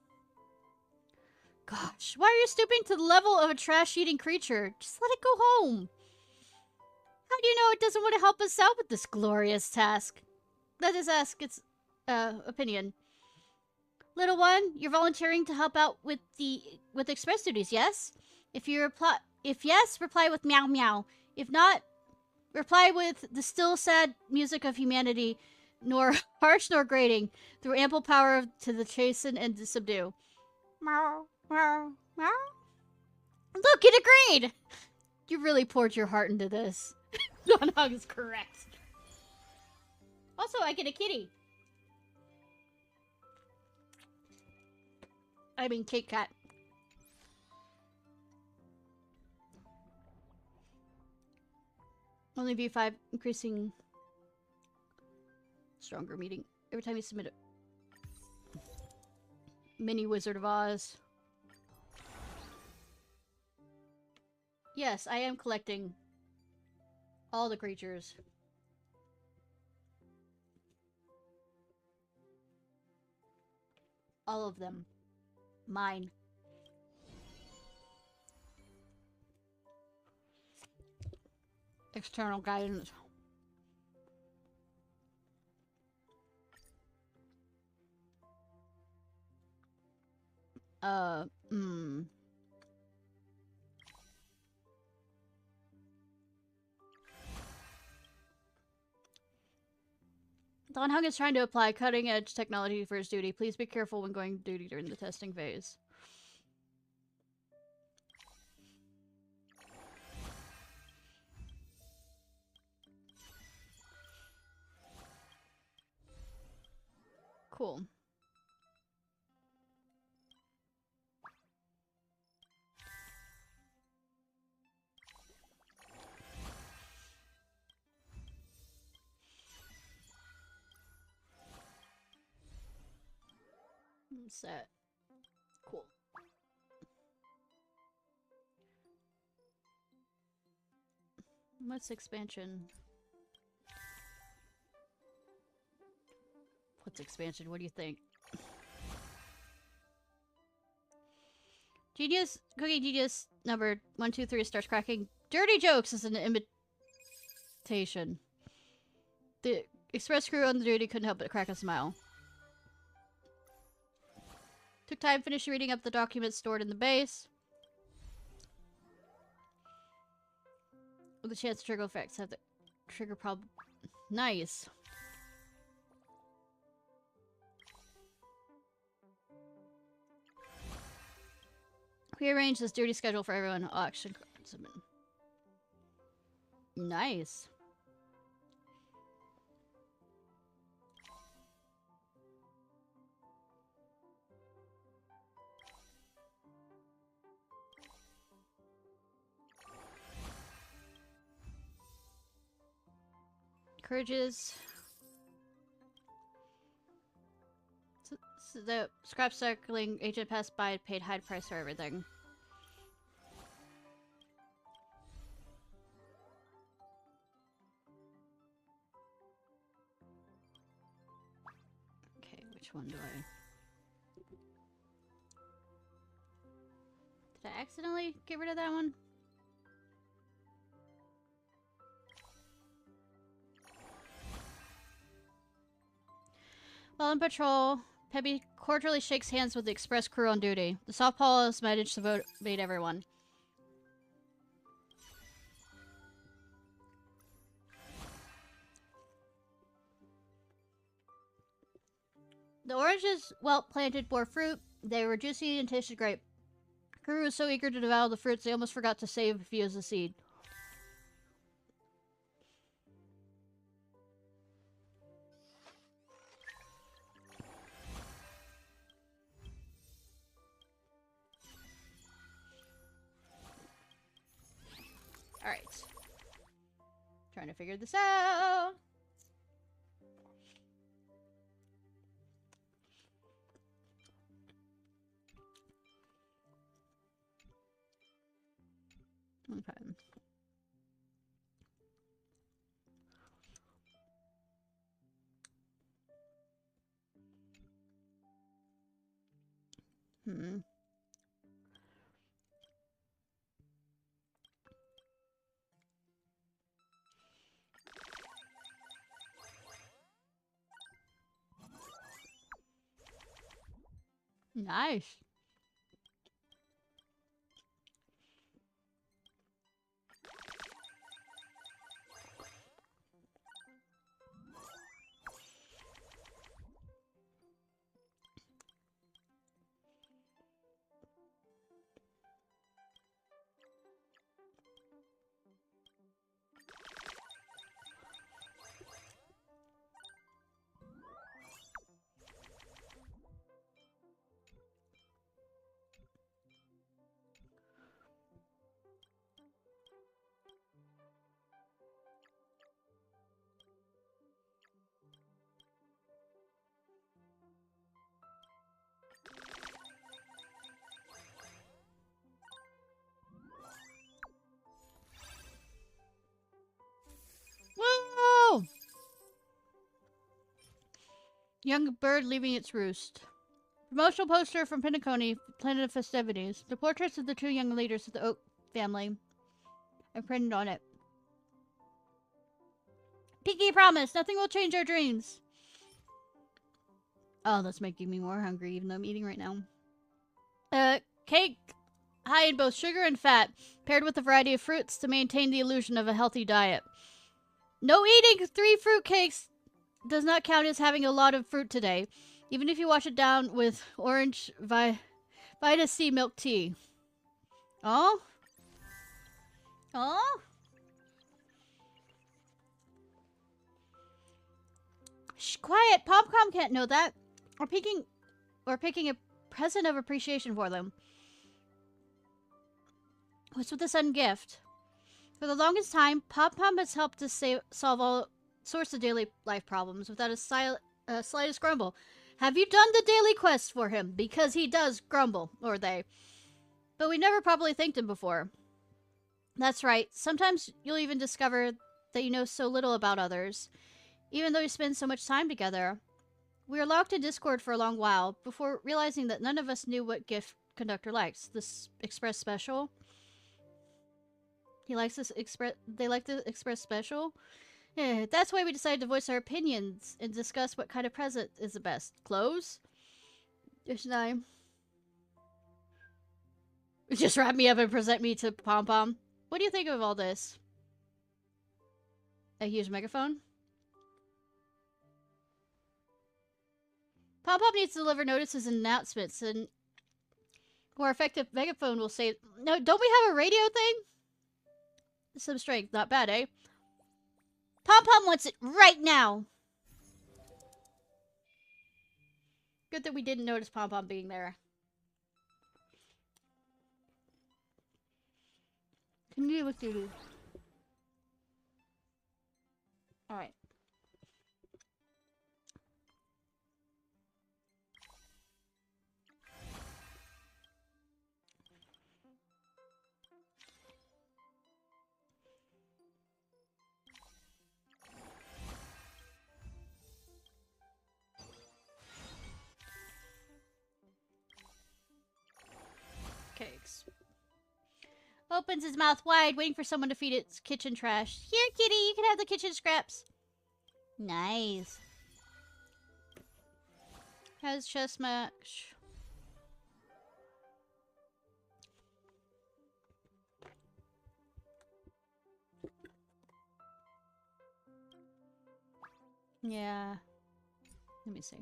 Gosh, why are you stooping to the level of a trash-eating creature? Just let it go home. How do you know it doesn't want to help us out with this glorious task? Let us ask its, opinion. Little one, you're volunteering to help out with express duties, yes? If yes, reply with meow meow. If not, reply with the still sad music of humanity, nor harsh nor grating, through ample power to the chasten and to subdue. Meow, meow, meow. Look, it agreed! You really poured your heart into this. Don Hog is correct. Also, I get a kitty. I mean, Kit Kat. Only V5 increasing stronger meeting every time you submit it. Mini Wizard of Oz. Yes, I am collecting all the creatures. All of them. Mine. External guidance. Don Hung is trying to apply cutting-edge technology for his duty. Please be careful when going duty during the testing phase. Cool. Set. Cool. What's expansion? What's expansion? What do you think? Genius, Cooking Genius number 123 starts cracking dirty jokes as an imitation. The express crew on the duty couldn't help but crack a smile. Took time finishing reading up the documents stored in the base. With a chance to trigger effects have the trigger problem. Nice. We arranged this dirty schedule for everyone. Auction cards. Nice. Encourages. So the scrap circling agent passed by and paid high price for everything. Okay, which one do I... Did I accidentally get rid of that one? While on patrol, Peppy cordially shakes hands with the express crew on duty. The softball has managed to motivate everyone. The oranges, well planted, bore fruit. They were juicy and tasted great. Crew was so eager to devour the fruits, they almost forgot to save a few as a seed. Alright. Trying to figure this out. Okay. Nice. Whoa! Young bird leaving its roost. Promotional poster from Pinacone, Planet of Festivities. The portraits of the two young leaders of the Oak family are printed on it. Pinky promise, nothing will change our dreams. Oh, that's making me more hungry, even though I'm eating right now. Cake high in both sugar and fat, paired with a variety of fruits to maintain the illusion of a healthy diet. No eating 3 fruit cakes does not count as having a lot of fruit today, even if you wash it down with orange Vita C milk tea. Oh? Oh? Shh, quiet. Pom-Pom can't know that. or picking a present of appreciation for them. What's with the sudden gift? For the longest time, Pom-Pom has helped us solve all sorts of daily life problems without a slightest grumble. Have you done the daily quest for him? Because he does grumble, or they. But we never properly thanked him before. That's right. Sometimes you'll even discover that you know so little about others, even though you spend so much time together. We were locked in Discord for a long while before realizing that none of us knew what gift Conductor likes. This Express Special. He likes this Express. They like the Express Special. That's why we decided to voice our opinions and discuss what kind of present is the best. Clothes? Ishnai. Just wrap me up and present me to Pom Pom. What do you think of all this? A huge megaphone? Pom Pom needs to deliver notices and announcements, and more effective megaphone will say, no, don't we have a radio thing? Some strength, not bad, eh? Pom Pom wants it right now! Good that we didn't notice Pom Pom being there. Continue with duty. Alright. Cakes. Opens his mouth wide, waiting for someone to feed its kitchen trash. Here, kitty, you can have the kitchen scraps. Nice. Has chest match. Yeah. Let me see.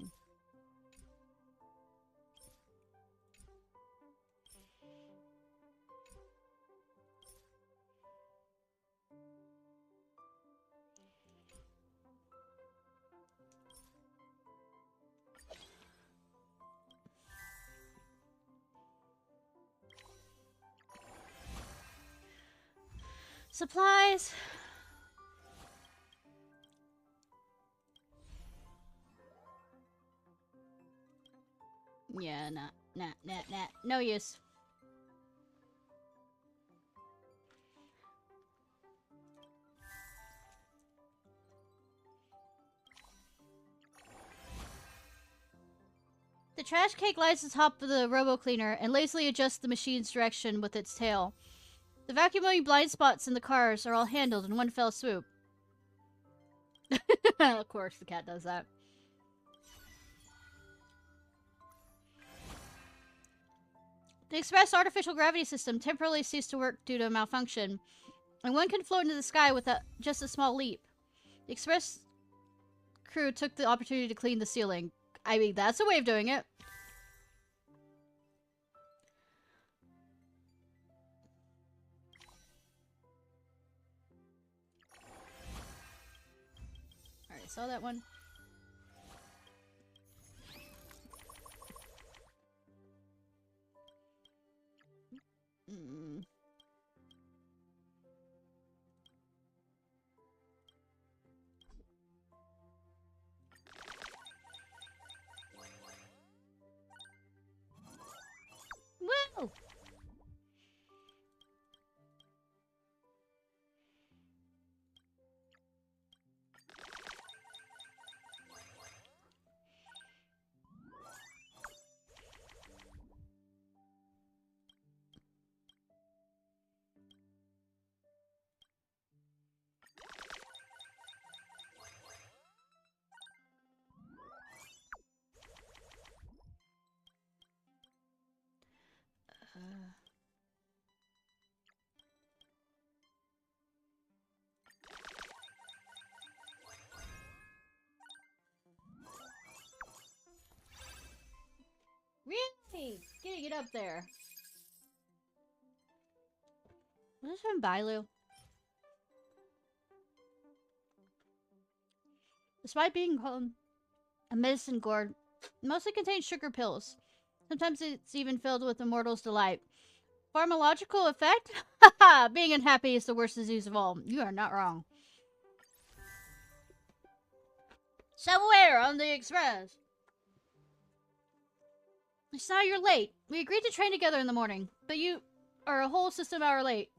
Supplies. Yeah, nah. No use. The trash cake lies atop of the robo-cleaner and lazily adjusts the machine's direction with its tail. The vacuuming blind spots in the cars are all handled in one fell swoop. Of course, the cat does that. The express artificial gravity system temporarily ceased to work due to a malfunction, and one can float into the sky with just a small leap. The express crew took the opportunity to clean the ceiling. I mean, that's a way of doing it. Alright, saw that one. Woo! Really? Getting it up there. Was this from Bailu? Despite being called a medicine gourd, It mostly contains sugar pills. Sometimes it's even filled with Immortal's Delight. Pharmacological effect? Haha! Being unhappy is the worst disease of all. You are not wrong. Somewhere on the express. It's now you're late. We agreed to train together in the morning, but you are a whole system hour late.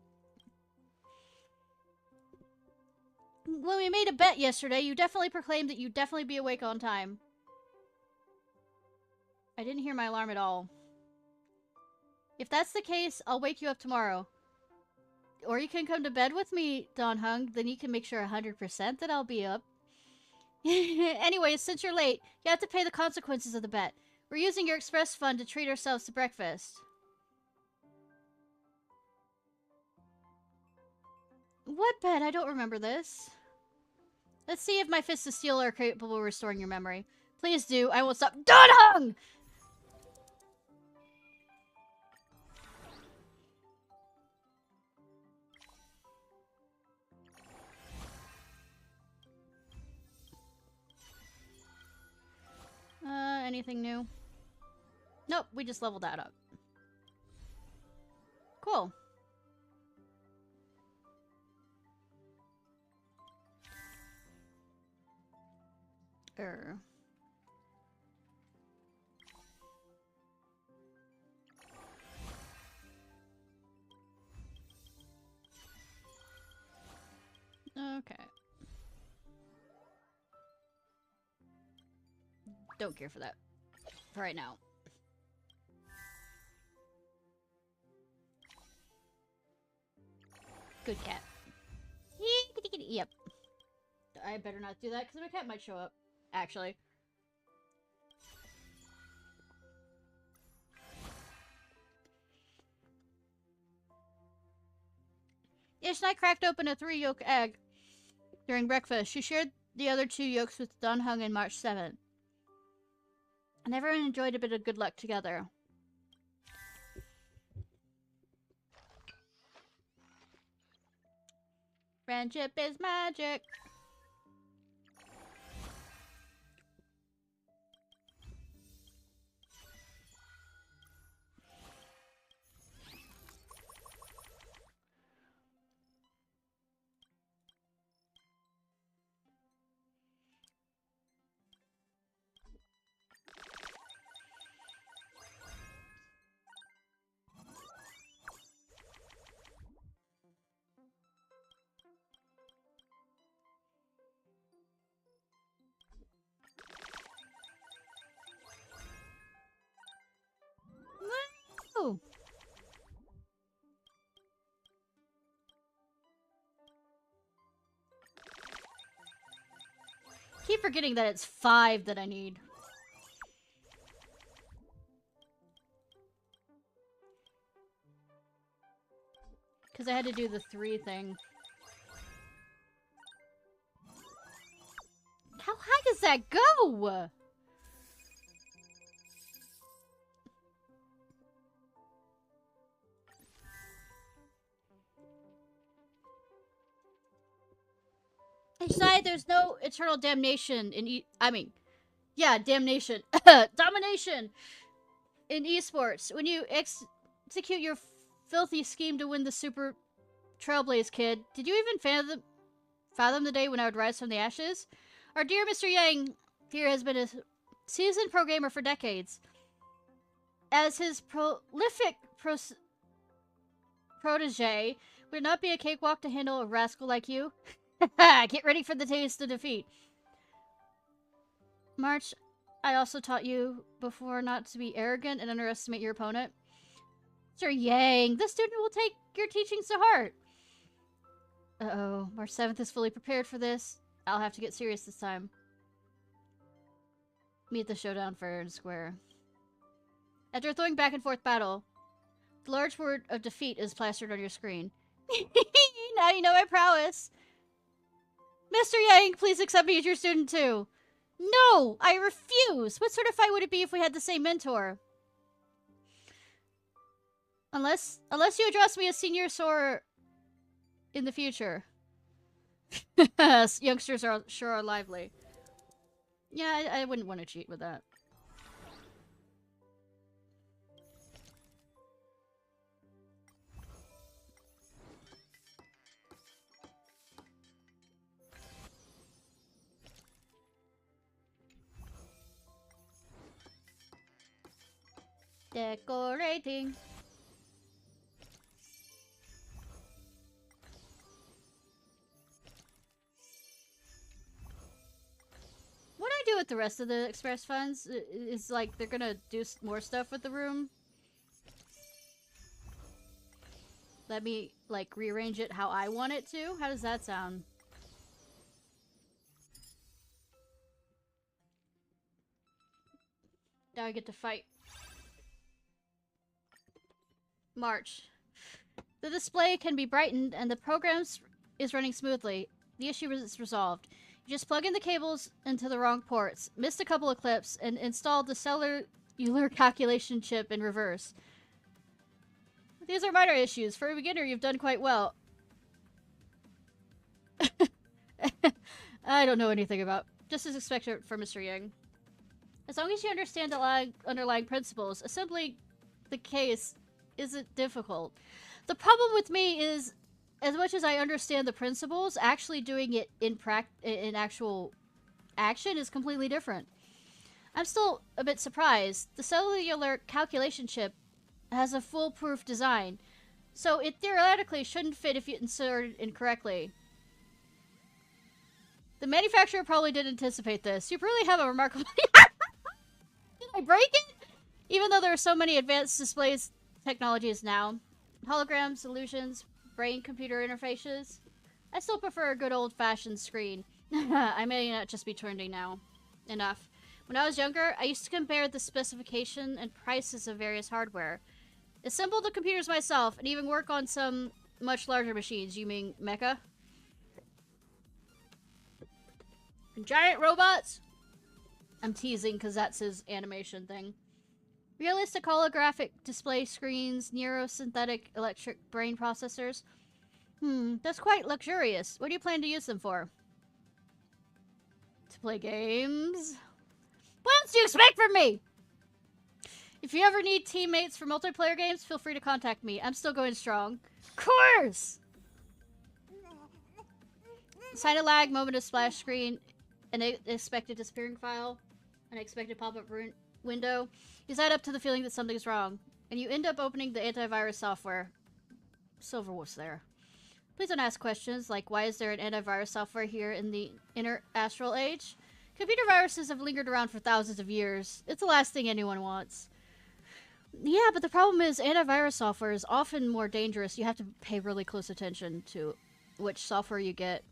When we made a bet yesterday, you definitely proclaimed that you'd definitely be awake on time. I didn't hear my alarm at all. If that's the case, I'll wake you up tomorrow. Or you can come to bed with me, Don Hung. Then you can make sure 100% that I'll be up. Anyways, since you're late, you have to pay the consequences of the bet. We're using your express fund to treat ourselves to breakfast. What bet? I don't remember this. Let's see if my fists of steel are capable of restoring your memory. Please do. I won't stop. Don Hung! Anything new? Nope, we just leveled that up. Cool. Okay. Don't care for that. For right now. Good cat. Yep. I better not do that because my cat might show up. Actually. Ishnai cracked open a 3-yolk egg during breakfast. She shared the other 2 yolks with Don Hung on March 7th. And everyone enjoyed a bit of good luck together. Friendship is magic. Woo! Keep forgetting that it's 5 that I need. Because I had to do the 3 thing. How high does that go? Besides, there's no eternal damnation in damnation. Domination in esports. When you execute your filthy scheme to win the Super Trailblaze Kid, did you even fathom the day when I would rise from the ashes? Our dear Mr. Yang here has been a seasoned pro gamer for decades. As his prolific protege, would it not be a cakewalk to handle a rascal like you? Get ready for the taste of defeat. March, I also taught you before not to be arrogant and underestimate your opponent. Sir Yang, the student will take your teachings to heart. Uh-oh, March 7th is fully prepared for this. I'll have to get serious this time. Meet the showdown fair and square. After a throwing back and forth battle, the large word of defeat is plastered on your screen. Now you know my prowess. Mr. Yang, please accept me as your student too. No, I refuse. What sort of fight would it be if we had the same mentor? Unless you address me as Senior Sora in the future. Youngsters are sure are lively. Yeah, I wouldn't want to cheat with that. Decorating. What I do with the rest of the express funds is like they're gonna do more stuff with the room. Let me like rearrange it how I want it to. How does that sound? Now I get to fight. March. The display can be brightened and the program is running smoothly. The issue is resolved. You just plug in the cables into the wrong ports, missed a couple of clips, and installed the cellular calculation chip in reverse. These are minor issues. For a beginner, you've done quite well. I don't know anything about. Just as expected for Mr. Yang. As long as you understand the underlying principles, assembling the case isn't difficult. The problem with me is, as much as I understand the principles, actually doing it in actual action is completely different. I'm still a bit surprised. The cellular calculation chip has a foolproof design, so it theoretically shouldn't fit if you insert it incorrectly. The manufacturer probably didn't anticipate this. You really have a remarkable... Did I break it? Even though there are so many advanced displays technologies now. Holograms, illusions, brain-computer interfaces. I still prefer a good old-fashioned screen. I may not just be trending now. Enough. When I was younger, I used to compare the specification and prices of various hardware. Assemble the computers myself, and even work on some much larger machines. You mean mecha? Giant robots? I'm teasing because that's his animation thing. Realistic holographic display screens, neurosynthetic electric brain processors. That's quite luxurious. What do you plan to use them for? To play games? What else do you expect from me? If you ever need teammates for multiplayer games, feel free to contact me. I'm still going strong. Of course! Sign a lag, moment of splash screen, an expected disappearing file, an expected pop-up window. You sign up to the feeling that something's wrong, and you end up opening the antivirus software. Silverwolf's there. Please don't ask questions like, why is there an antivirus software here in the inner astral age? Computer viruses have lingered around for thousands of years. It's the last thing anyone wants. Yeah, but the problem is antivirus software is often more dangerous. You have to pay really close attention to which software you get.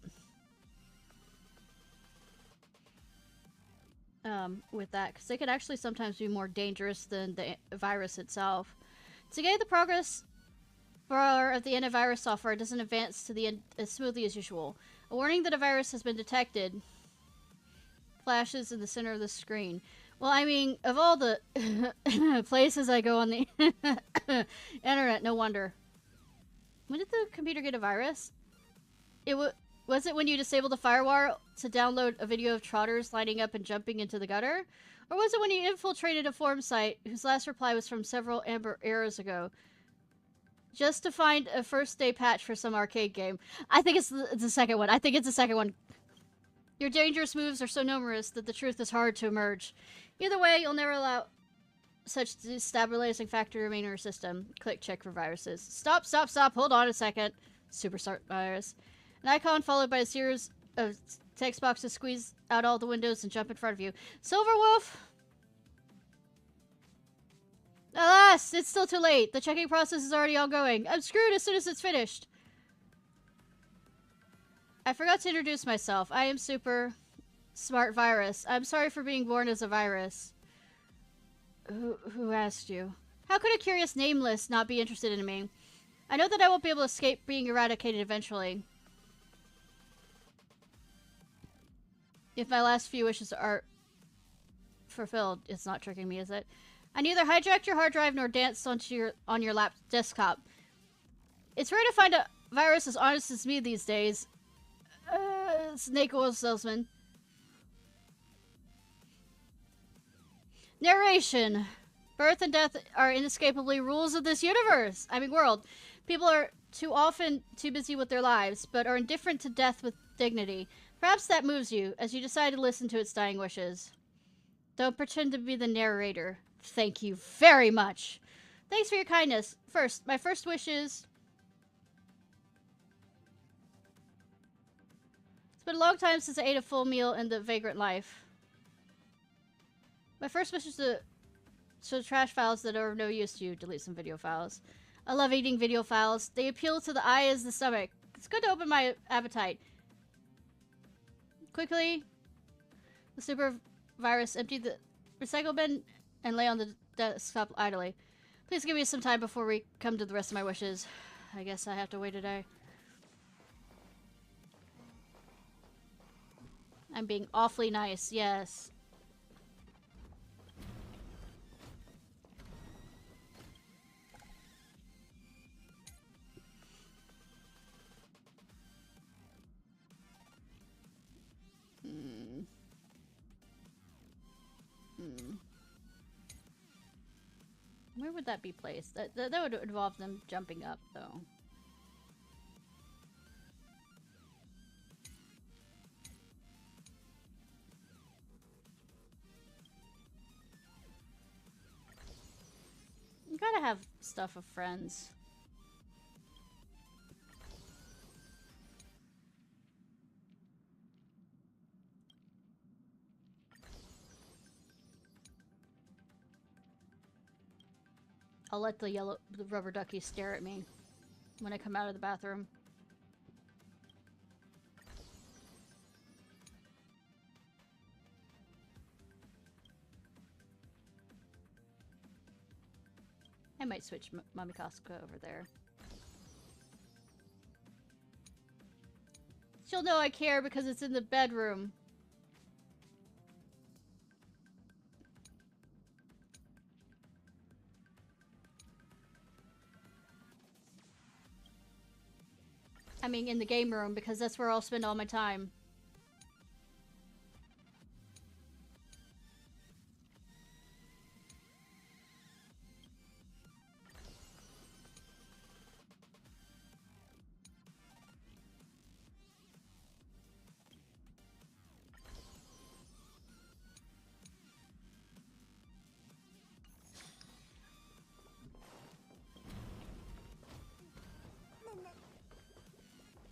With that, because they could actually sometimes be more dangerous than the virus itself. Today, the progress bar of the antivirus software doesn't advance to as smoothly as usual. A warning that a virus has been detected flashes in the center of the screen. Well, I mean, of all the places I go on the internet, no wonder. When did the computer get a virus? Was it when you disabled the firewall to download a video of trotters lining up and jumping into the gutter? Or was it when you infiltrated a forum site whose last reply was from several Amber eras ago? Just to find a first day patch for some arcade game. I think it's the second one. I think it's the second one. Your dangerous moves are so numerous that the truth is hard to emerge. Either way, you'll never allow such destabilizing factor to remain in your system. Click check for viruses. Stop, stop, stop. Hold on a second. Superstart virus. An icon followed by a series of text boxes squeeze out all the windows and jump in front of you. Silverwolf! Alas, it's still too late. The checking process is already ongoing. I'm screwed as soon as it's finished. I forgot to introduce myself. I am Super Smart Virus. I'm sorry for being born as a virus. Who asked you? How could a curious nameless not be interested in me? I know that I won't be able to escape being eradicated eventually. If my last few wishes are fulfilled, it's not tricking me, is it? I neither hijacked your hard drive nor danced on your desktop. It's rare to find a virus as honest as me these days. Snake oil salesman. Narration. Birth and death are inescapably rules of this universe. World. People are too often too busy with their lives, but are indifferent to death with dignity. Perhaps that moves you, as you decide to listen to its dying wishes. Don't pretend to be the narrator. Thank you very much. Thanks for your kindness. First, my first wish is... It's been a long time since I ate a full meal in the vagrant life. My first wish is to trash files that are of no use to you. Delete some video files. I love eating video files. They appeal to the eye as the stomach. It's good to open my appetite. Quickly, the super virus emptied the recycle bin and lay on the desktop idly. Please give me some time before we come to the rest of my wishes. I guess I have to wait a day. I'm being awfully nice, yes. Where would that be placed? That would involve them jumping up, though. You gotta have stuff of friends. I'll let the rubber ducky stare at me when I come out of the bathroom. I might switch Mommy Kasuka over there. She'll know I care because it's in the bedroom. I mean, in the game room, because that's where I'll spend all my time.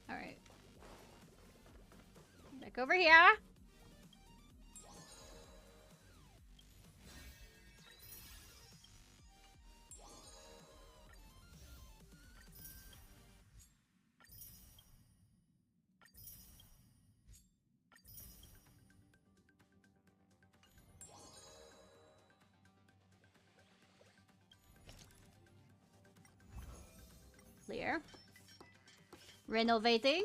Alright. Back over here. Clear. Renovating.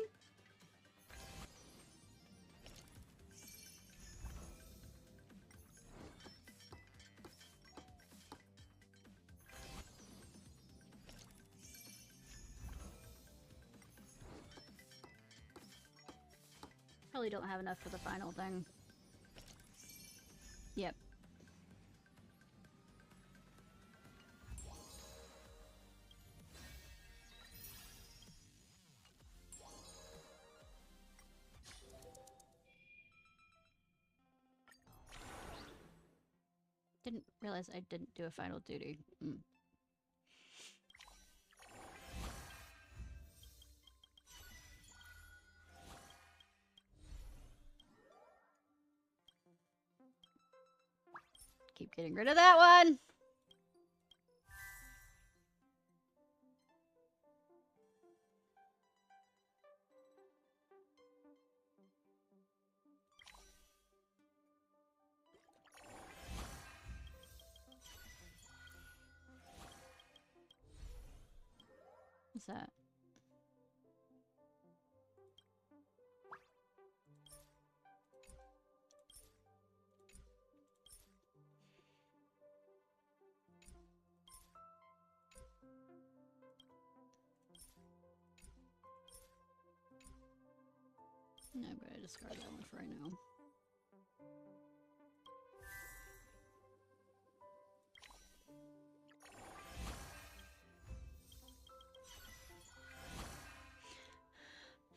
Probably don't have enough for the final thing. Yep. Didn't realize I didn't do a final duty. Keep getting rid of that one. What's that? No, I'm gonna discard that one for right now.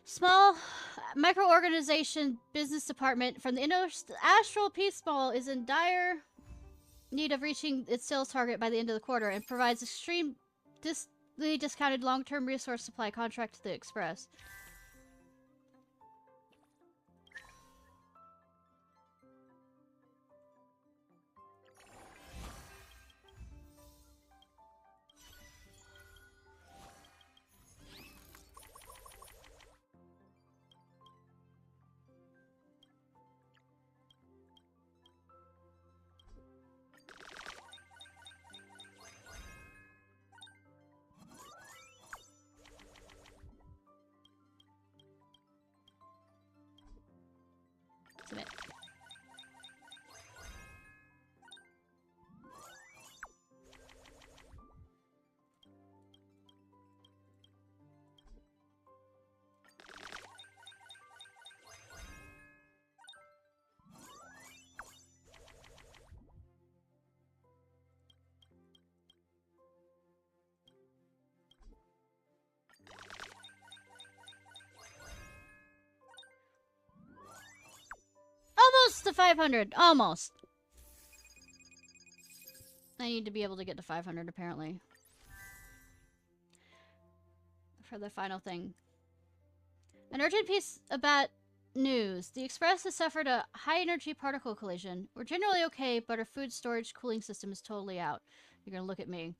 Small micro-organization business department from the Astral Peace Ball is in dire need of reaching its sales target by the end of the quarter and provides extreme discounted long-term resource supply contract to the Express. Submit. Almost to 500. Almost. I need to be able to get to 500, apparently. For the final thing. An urgent piece of bad news. The Express has suffered a high-energy particle collision. We're generally okay, but our food storage cooling system is totally out. You're gonna look at me.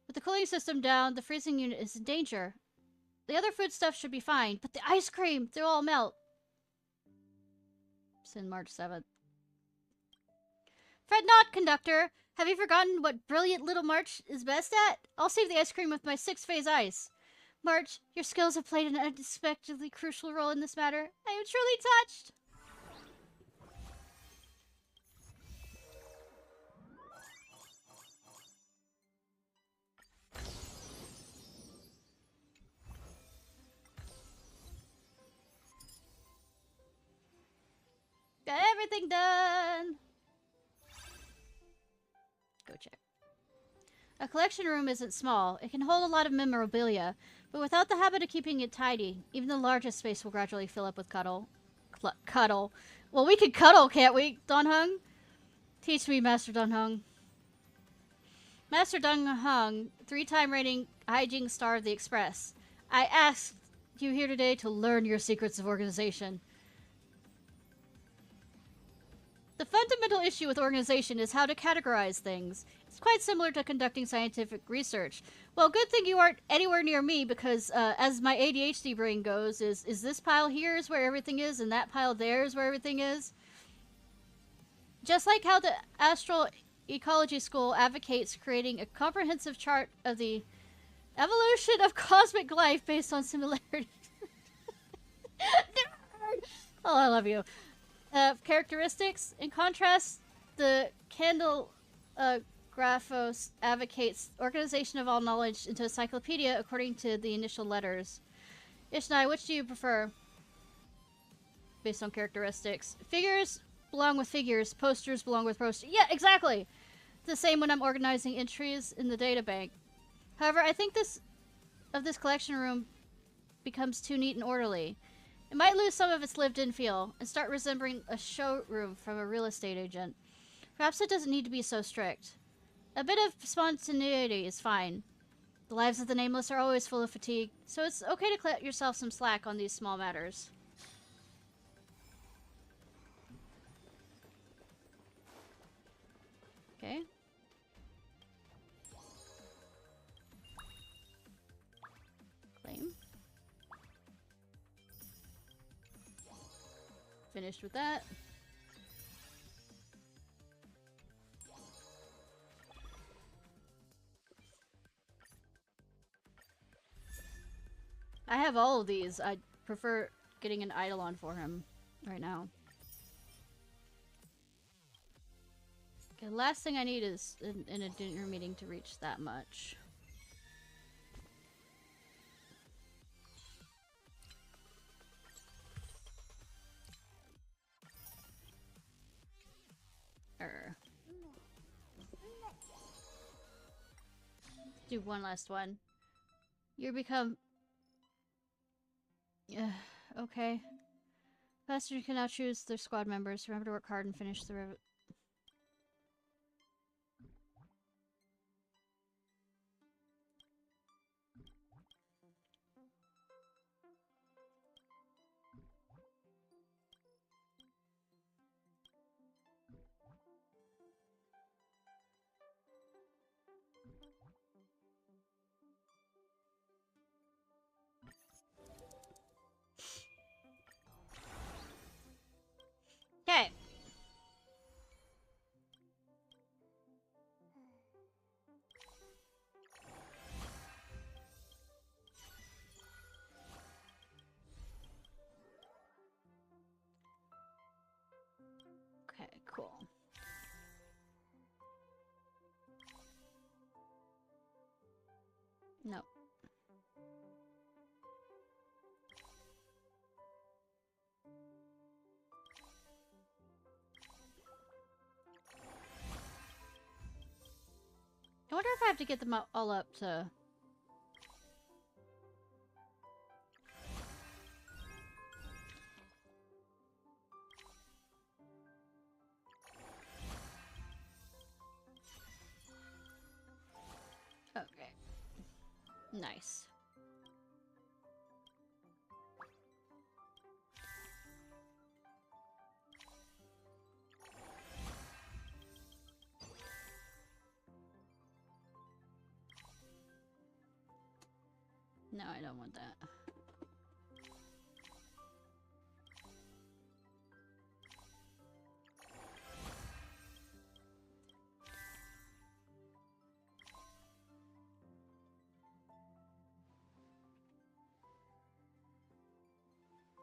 With the cooling system down, the freezing unit is in danger. The other food stuff should be fine, but the ice cream, they'll all melt. Since March 7th. Fret not, conductor. Have you forgotten what brilliant little March is best at? I'll save the ice cream with my 6-phase ice. March, your skills have played an unexpectedly crucial role in this matter. I am truly touched. Got everything done. Go check. A collection room isn't small. It can hold a lot of memorabilia, but without the habit of keeping it tidy, even the largest space will gradually fill up with cuddle. Well, we can cuddle, can't we, Don Hung? Teach me, Master Don Hung. Master Don Hung, 3-time reigning Hygiene Star of the Express. I asked you here today to learn your secrets of organization. The fundamental issue with organization is how to categorize things. It's quite similar to conducting scientific research. Well, good thing you aren't anywhere near me because, as my ADHD brain goes, is this pile here is where everything is and that pile there is where everything is? Just like how the Astral Ecology School advocates creating a comprehensive chart of the evolution of cosmic life based on similarities. Oh, I love you. Characteristics. In contrast, the Candle Graphos advocates organization of all knowledge into a encyclopedia according to the initial letters. Ishnai, which do you prefer? Based on characteristics. Figures belong with figures. Posters belong with posters. Yeah, exactly! The same when I'm organizing entries in the databank. However, I think this collection room becomes too neat and orderly. It might lose some of its lived-in feel and start resembling a showroom from a real estate agent. Perhaps it doesn't need to be so strict. A bit of spontaneity is fine. The lives of the Nameless are always full of fatigue, so it's okay to cut yourself some slack on these small matters. Okay. Claim. Finished with that. I have all of these. I prefer getting an Eidolon for him right now. Okay, the last thing I need is in a dinner meeting to reach that much. Do one last one. You become... okay. Passengers can now choose their squad members. Remember to work hard and finish the wonder if I have to get them all up to... Okay. Nice. No, I don't want that.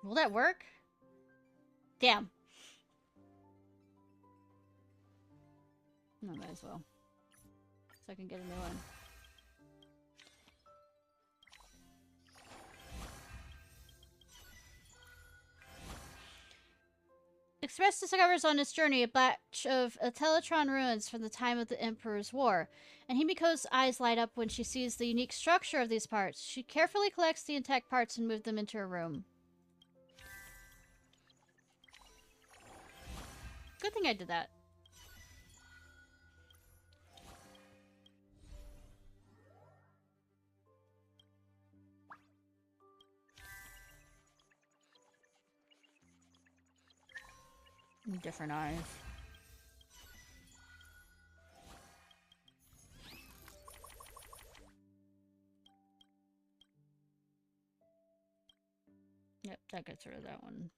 Will that work? Damn. No, might as well. So I can get a new one. Express discovers on his journey a batch of Teletron ruins from the time of the Emperor's War, and Himiko's eyes light up when she sees the unique structure of these parts. She carefully collects the intact parts and moves them into her room. Good thing I did that. Different eyes. Yep, that gets rid of that one.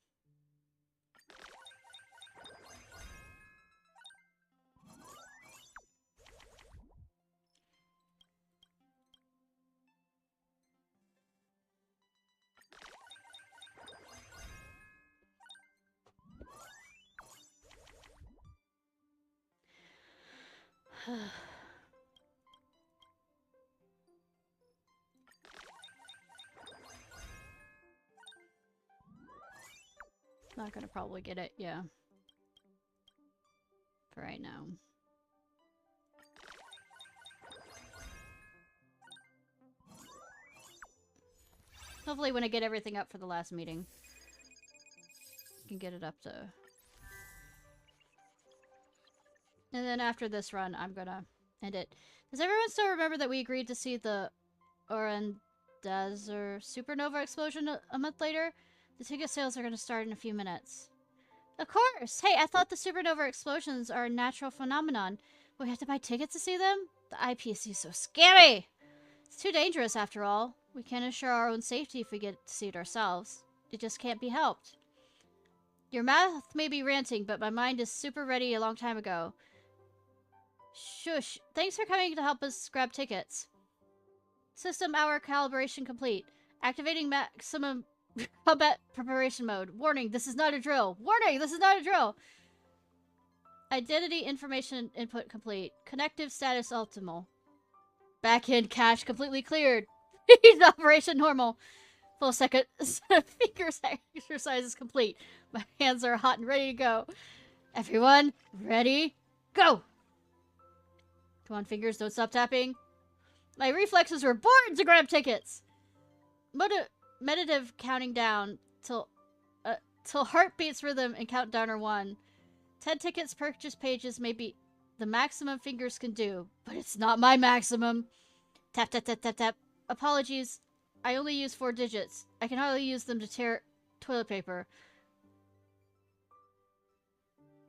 Not gonna probably get it, yeah. For right now. Hopefully when I get everything up for the last meeting, I can get it up to... And then after this run, I'm gonna end it. Does everyone still remember that we agreed to see the Orandazer supernova explosion a month later? The ticket sales are gonna start in a few minutes. Of course! Hey, I thought the supernova explosions are a natural phenomenon. We have to buy tickets to see them? The IPC is so scary! It's too dangerous, after all. We can't assure our own safety if we get to see it ourselves. It just can't be helped. Your mouth may be ranting, but my mind is super ready a long time ago. Shush. Thanks for coming to help us grab tickets. System hour calibration complete. Activating maximum combat preparation mode. Warning, this is not a drill. Warning, this is not a drill. Identity information input complete. Connective status optimal. Backend cache completely cleared. Operation normal. Full second fingers exercise is complete. My hands are hot and ready to go. Everyone, ready, go! Come on, fingers, don't stop tapping. My reflexes were born to grab tickets. Meditative counting down till heartbeats rhythm and countdown are 1. 10 tickets purchase pages may be the maximum fingers can do, but it's not my maximum. Tap, tap, tap, tap, tap. Apologies. I only use 4 digits. I can hardly use them to tear toilet paper.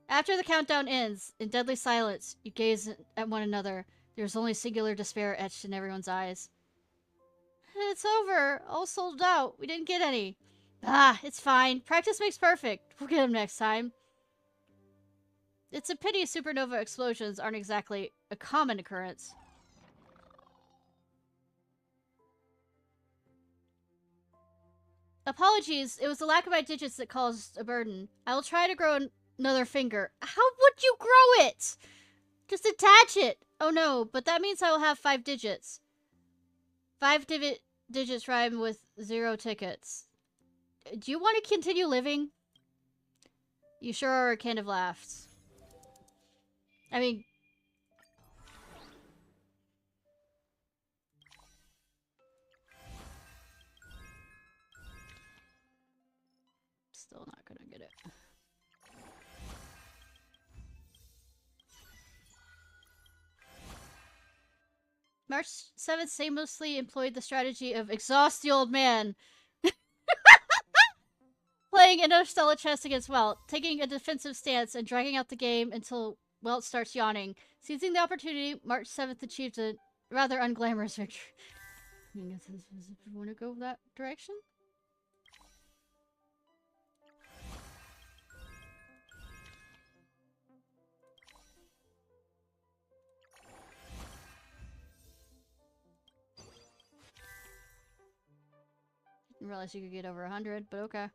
After the countdown ends, in deadly silence, you gaze at one another. There's only singular despair etched in everyone's eyes. It's over. All sold out. We didn't get any. Ah, it's fine. Practice makes perfect. We'll get them next time. It's a pity supernova explosions aren't exactly a common occurrence. Apologies, it was the lack of my digits that caused a burden. I will try to grow another finger. How would you grow it? Just attach it. Oh no, but that means I will have 5 digits. 5 digits rhyme with 0 tickets. Do you want to continue living? You sure kind of laughed. I mean... March 7th seamlessly employed the strategy of exhaust the old man. Playing interstellar chess against Welt, taking a defensive stance and dragging out the game until Welt starts yawning. Seizing the opportunity, March 7th achieved a rather unglamorous victory. I guess this was if you want to go that direction. Didn't realize you could get over 100, but okay.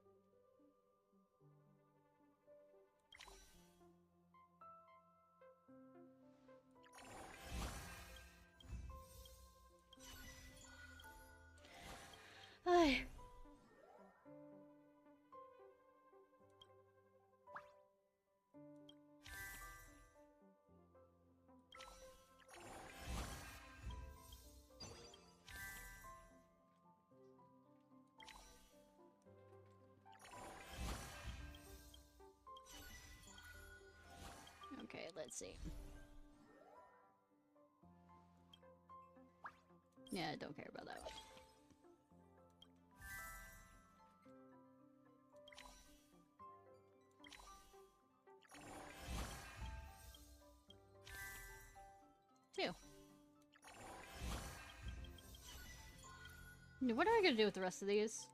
Ay. Okay, let's see. Yeah, I don't care about that one. Two. What am I gonna do with the rest of these?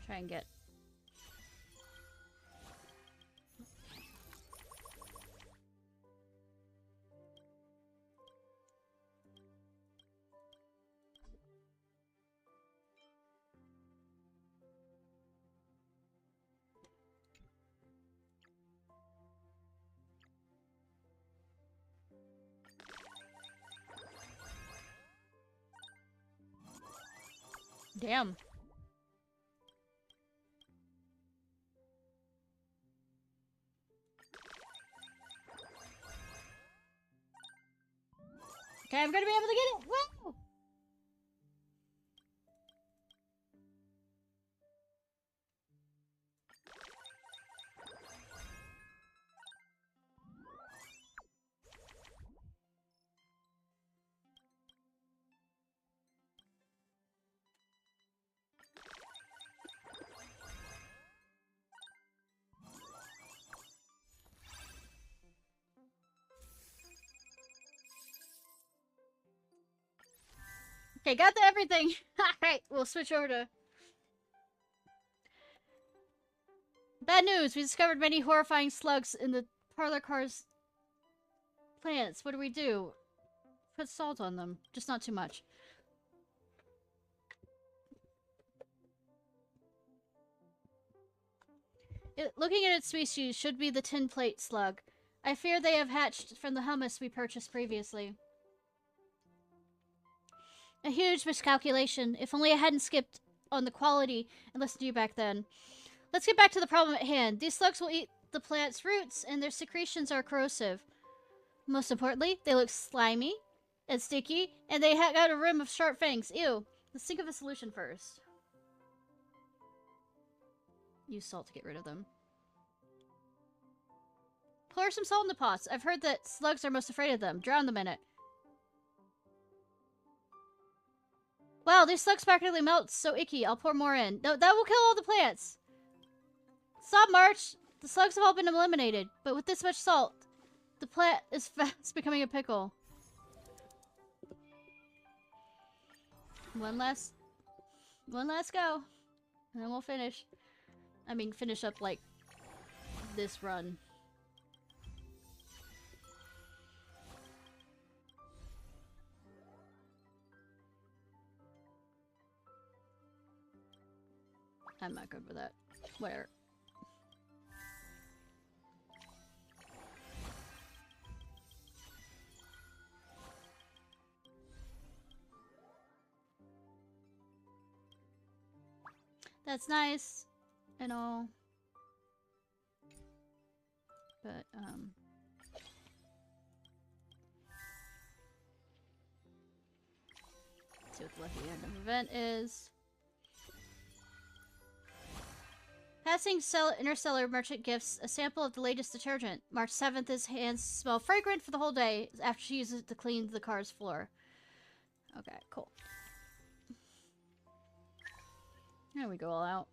Try and get. Damn. Okay, I'm gonna be able to get it! Woo! Okay, got the everything! Alright, we'll switch over to... Bad news! We discovered many horrifying slugs in the parlor car's plants. What do? Put salt on them. Just not too much. Looking at its species should be the tin plate slug. I fear they have hatched from the hummus we purchased previously. A huge miscalculation. If only I hadn't skipped on the quality and listened to you back then. Let's get back to the problem at hand. These slugs will eat the plant's roots, and their secretions are corrosive. Most importantly, they look slimy and sticky, and they got a rim of sharp fangs. Ew. Let's think of a solution first. Use salt to get rid of them. Pour some salt in the pots. I've heard that slugs are most afraid of them. Drown them in it. Wow, these slugs practically melt. So icky. I'll pour more in. No, that will kill all the plants. Stop, March. The slugs have all been eliminated. But with this much salt, the plant is fast becoming a pickle. One last go. And then we'll finish. I mean, finish up, like, this run. I'm not good with that. Whatever. That's nice and all. But, let's see what the lucky end of the event is. Passing interstellar merchant gifts a sample of the latest detergent. March 7th, his hands smell fragrant for the whole day after she uses it to clean the car's floor. Okay, cool. There we go, all out.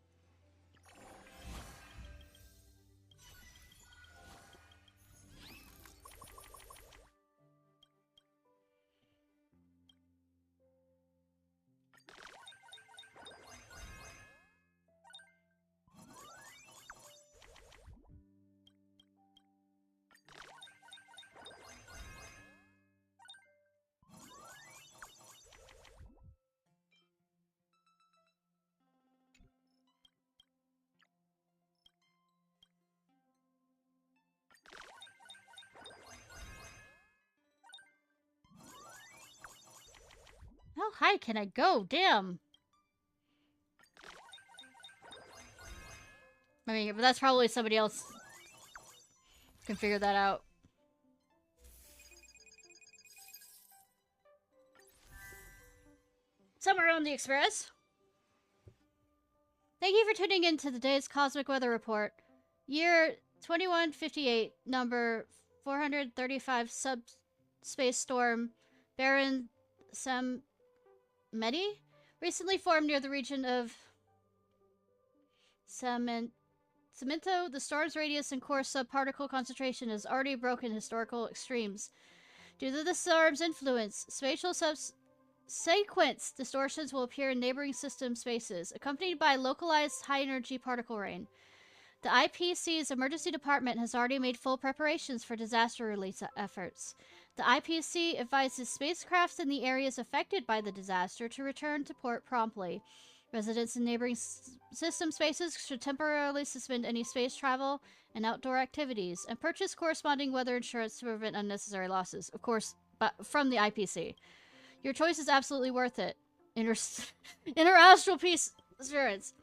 How high can I go? Damn. I mean, but that's probably somebody else can figure that out. Somewhere on the Express. Thank you for tuning in to today's Cosmic Weather Report. Year 2158, number 435 subspace storm Baron Samedi recently formed near the region of Cemento. The storm's radius and core subparticle concentration has already broken historical extremes. Due to the storm's influence, spatial sequence distortions will appear in neighboring system spaces, accompanied by localized high-energy particle rain. The IPC's emergency department has already made full preparations for disaster relief efforts. The IPC advises spacecrafts in the areas affected by the disaster to return to port promptly. Residents in neighboring system spaces should temporarily suspend any space travel and outdoor activities, and purchase corresponding weather insurance to prevent unnecessary losses. Of course, from the IPC. Your choice is absolutely worth it. Interastral peace assurance.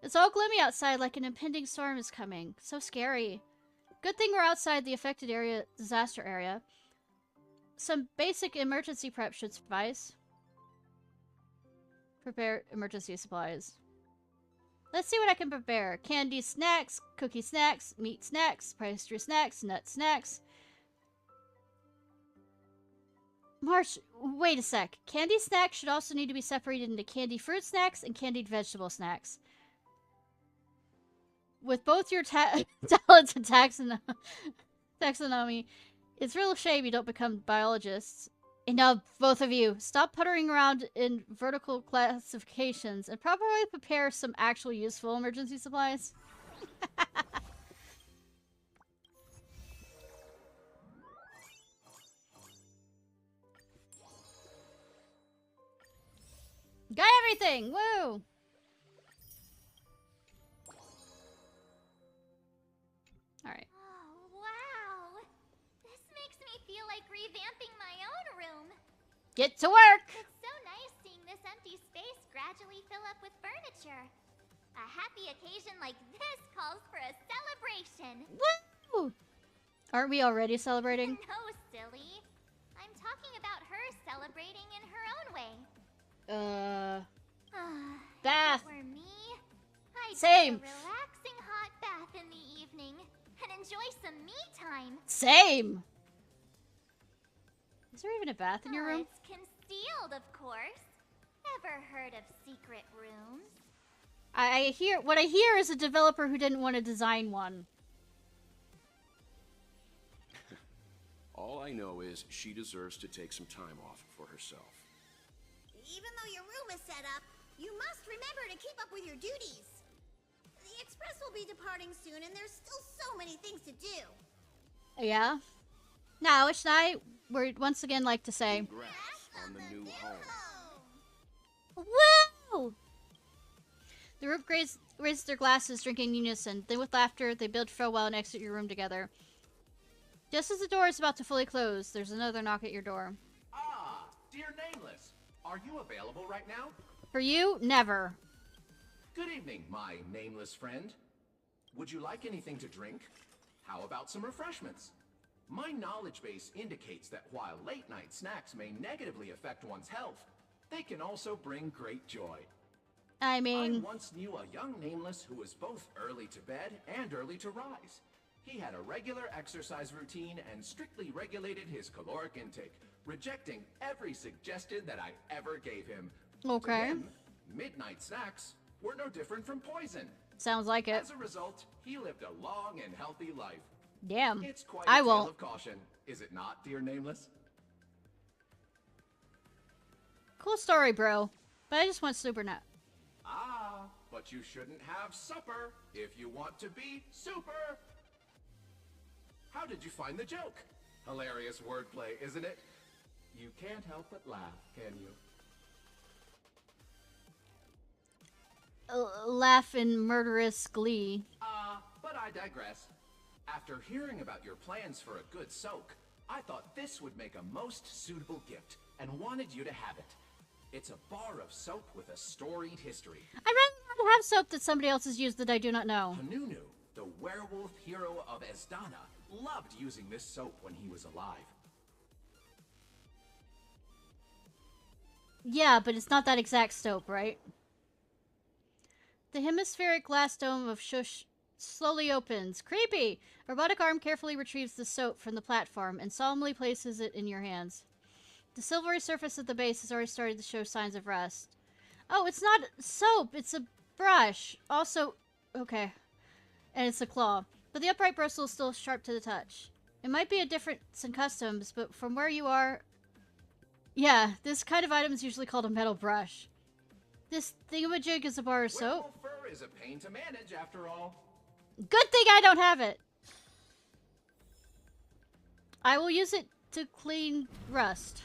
It's all gloomy outside like an impending storm is coming. So scary. Good thing we're outside the affected area, disaster area. Some basic emergency prep should suffice. Prepare emergency supplies. Let's see what I can prepare. Candy snacks, cookie snacks, meat snacks, pastry snacks, nut snacks. March, wait a sec. Candy snacks should also need to be separated into candy fruit snacks and candied vegetable snacks. With both your talents in taxonomy, it's a real shame you don't become biologists. And now, both of you, stop puttering around in vertical classifications and probably prepare some actual useful emergency supplies. Got everything! Woo! Alright. Oh, wow! This makes me feel like revamping my own room. Get to work! It's so nice seeing this empty space gradually fill up with furniture. A happy occasion like this calls for a celebration. Woo! Aren't we already celebrating? No, silly. I'm talking about her celebrating in her own way. Bath. If it were me, I'd Same. take a relaxing hot bath in the evening and enjoy some me time. Same! Is there even a bath in your room? It's concealed, of course. Ever heard of secret rooms? What I hear is a developer who didn't want to design one. All I know is she deserves to take some time off for herself. Even though your room is set up, you must remember to keep up with your duties. The Express will be departing soon, and there's still so many things to do. Yeah? Now, Ishnai, we'd once again like to say... Congrats on the new home. Woo! The group raises their glasses, drinking in unison. Then with laughter, they bid farewell and exit your room together. Just as the door is about to fully close, there's another knock at your door. Ah, dear Nameless, are you available right now? For you, never. Good evening, my nameless friend. Would you like anything to drink? How about some refreshments? My knowledge base indicates that while late-night snacks may negatively affect one's health, they can also bring great joy. I mean, I once knew a young nameless who was both early to bed and early to rise. He had a regular exercise routine and strictly regulated his caloric intake, rejecting every suggestion that I ever gave him. Okay. To him, midnight snacks were no different from poison. Sounds like it. As a result, he lived a long and healthy life. Damn. It's quite I a tale won't. of caution, is it not, dear nameless? Cool story, bro. But I just want super nut. Ah, but you shouldn't have supper if you want to be super. How did you find the joke? Hilarious wordplay, isn't it? You can't help but laugh, can you? Laugh in murderous glee. But I digress. After hearing about your plans for a good soak, I thought this would make a most suitable gift and wanted you to have it. It's a bar of soap with a storied history. I'd rather not have soap that somebody else has used that I do not know. Hanunu, the werewolf hero of Esdana, loved using this soap when he was alive. Yeah, but it's not that exact soap, right? The hemispheric glass dome of Shush slowly opens. Creepy! A robotic arm carefully retrieves the soap from the platform and solemnly places it in your hands. The silvery surface at the base has already started to show signs of rust. Oh, it's not soap! It's a brush! Also, okay. And it's a claw. But the upright bristle is still sharp to the touch. It might be a difference in customs, but from where you are... Yeah, this kind of item is usually called a metal brush. This thingamajig is a bar of soap? Werewolf fur is a pain to manage, after all. Good thing I don't have it! I will use it to clean rust.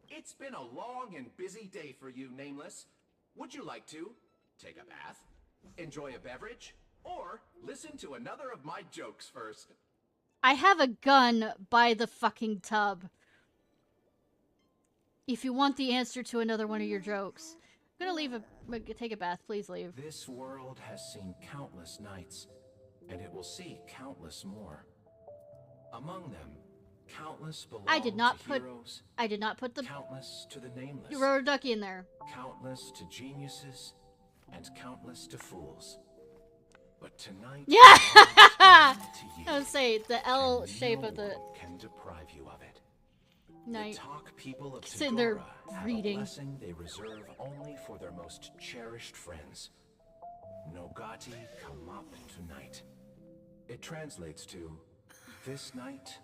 It's been a long and busy day for you, Nameless. Would you like to take a bath, enjoy a beverage, or listen to another of my jokes first? I have a gun by the fucking tub. If you want the answer to another one of your jokes. I'm gonna take a bath, please leave. This world has seen countless nights, and it will see countless more. Among them, countless belong I did not to put heroes, the countless to the nameless, rubber ducky in there. countless to geniuses, and countless to fools. But tonight, Yeah! I I would say the L shape of the can deprive you of it. night. The talk people of Sitting there Tagora have reading. a blessing they reserve only for their most cherished friends. Nogati come up tonight. It translates to, this night,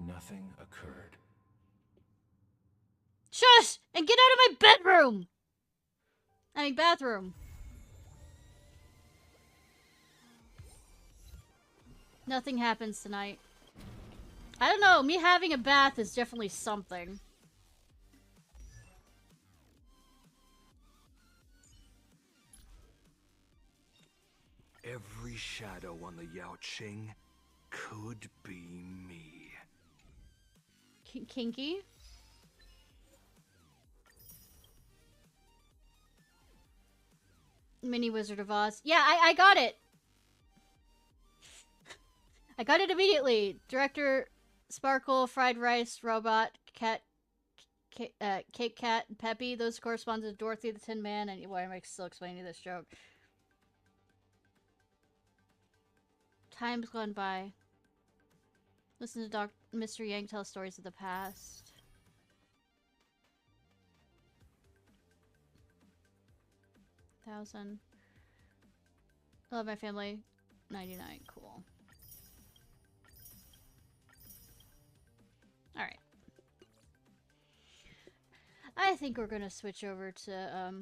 nothing occurred. Shush! And get out of my bedroom! I mean, bathroom. Nothing happens tonight. I don't know, me having a bath is definitely something. Every shadow on the Yaoqing could be me. Kinky? Mini Wizard of Oz. Yeah, I got it! I got it immediately. Director Sparkle, Fried Rice, Robot, Cat, Cake Cat, and Peppy. Those correspond to Dorothy the Tin Man. And why am I still explaining this joke? Time's gone by. Listen to Mr. Yang tell stories of the past. $1,000. I love my family. 99. Cool. Alright. I think we're gonna switch over to,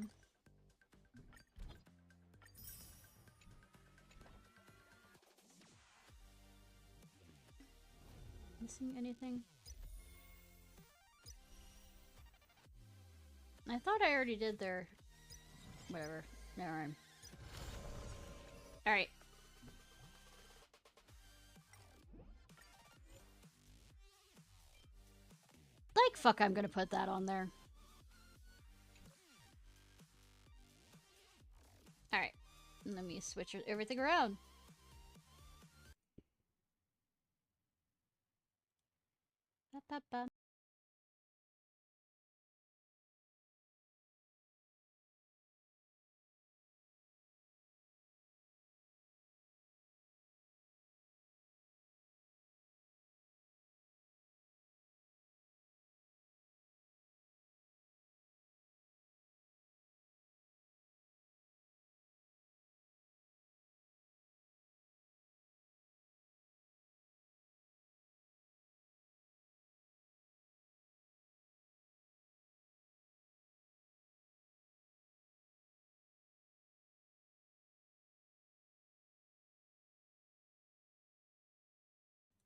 missing anything? I thought I already did their... Whatever. Never mind. Alright. fuck, I'm gonna put that on there. Alright. Let me switch everything around. Ba-ba-ba.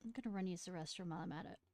I'm gonna run use the restroom while I'm at it.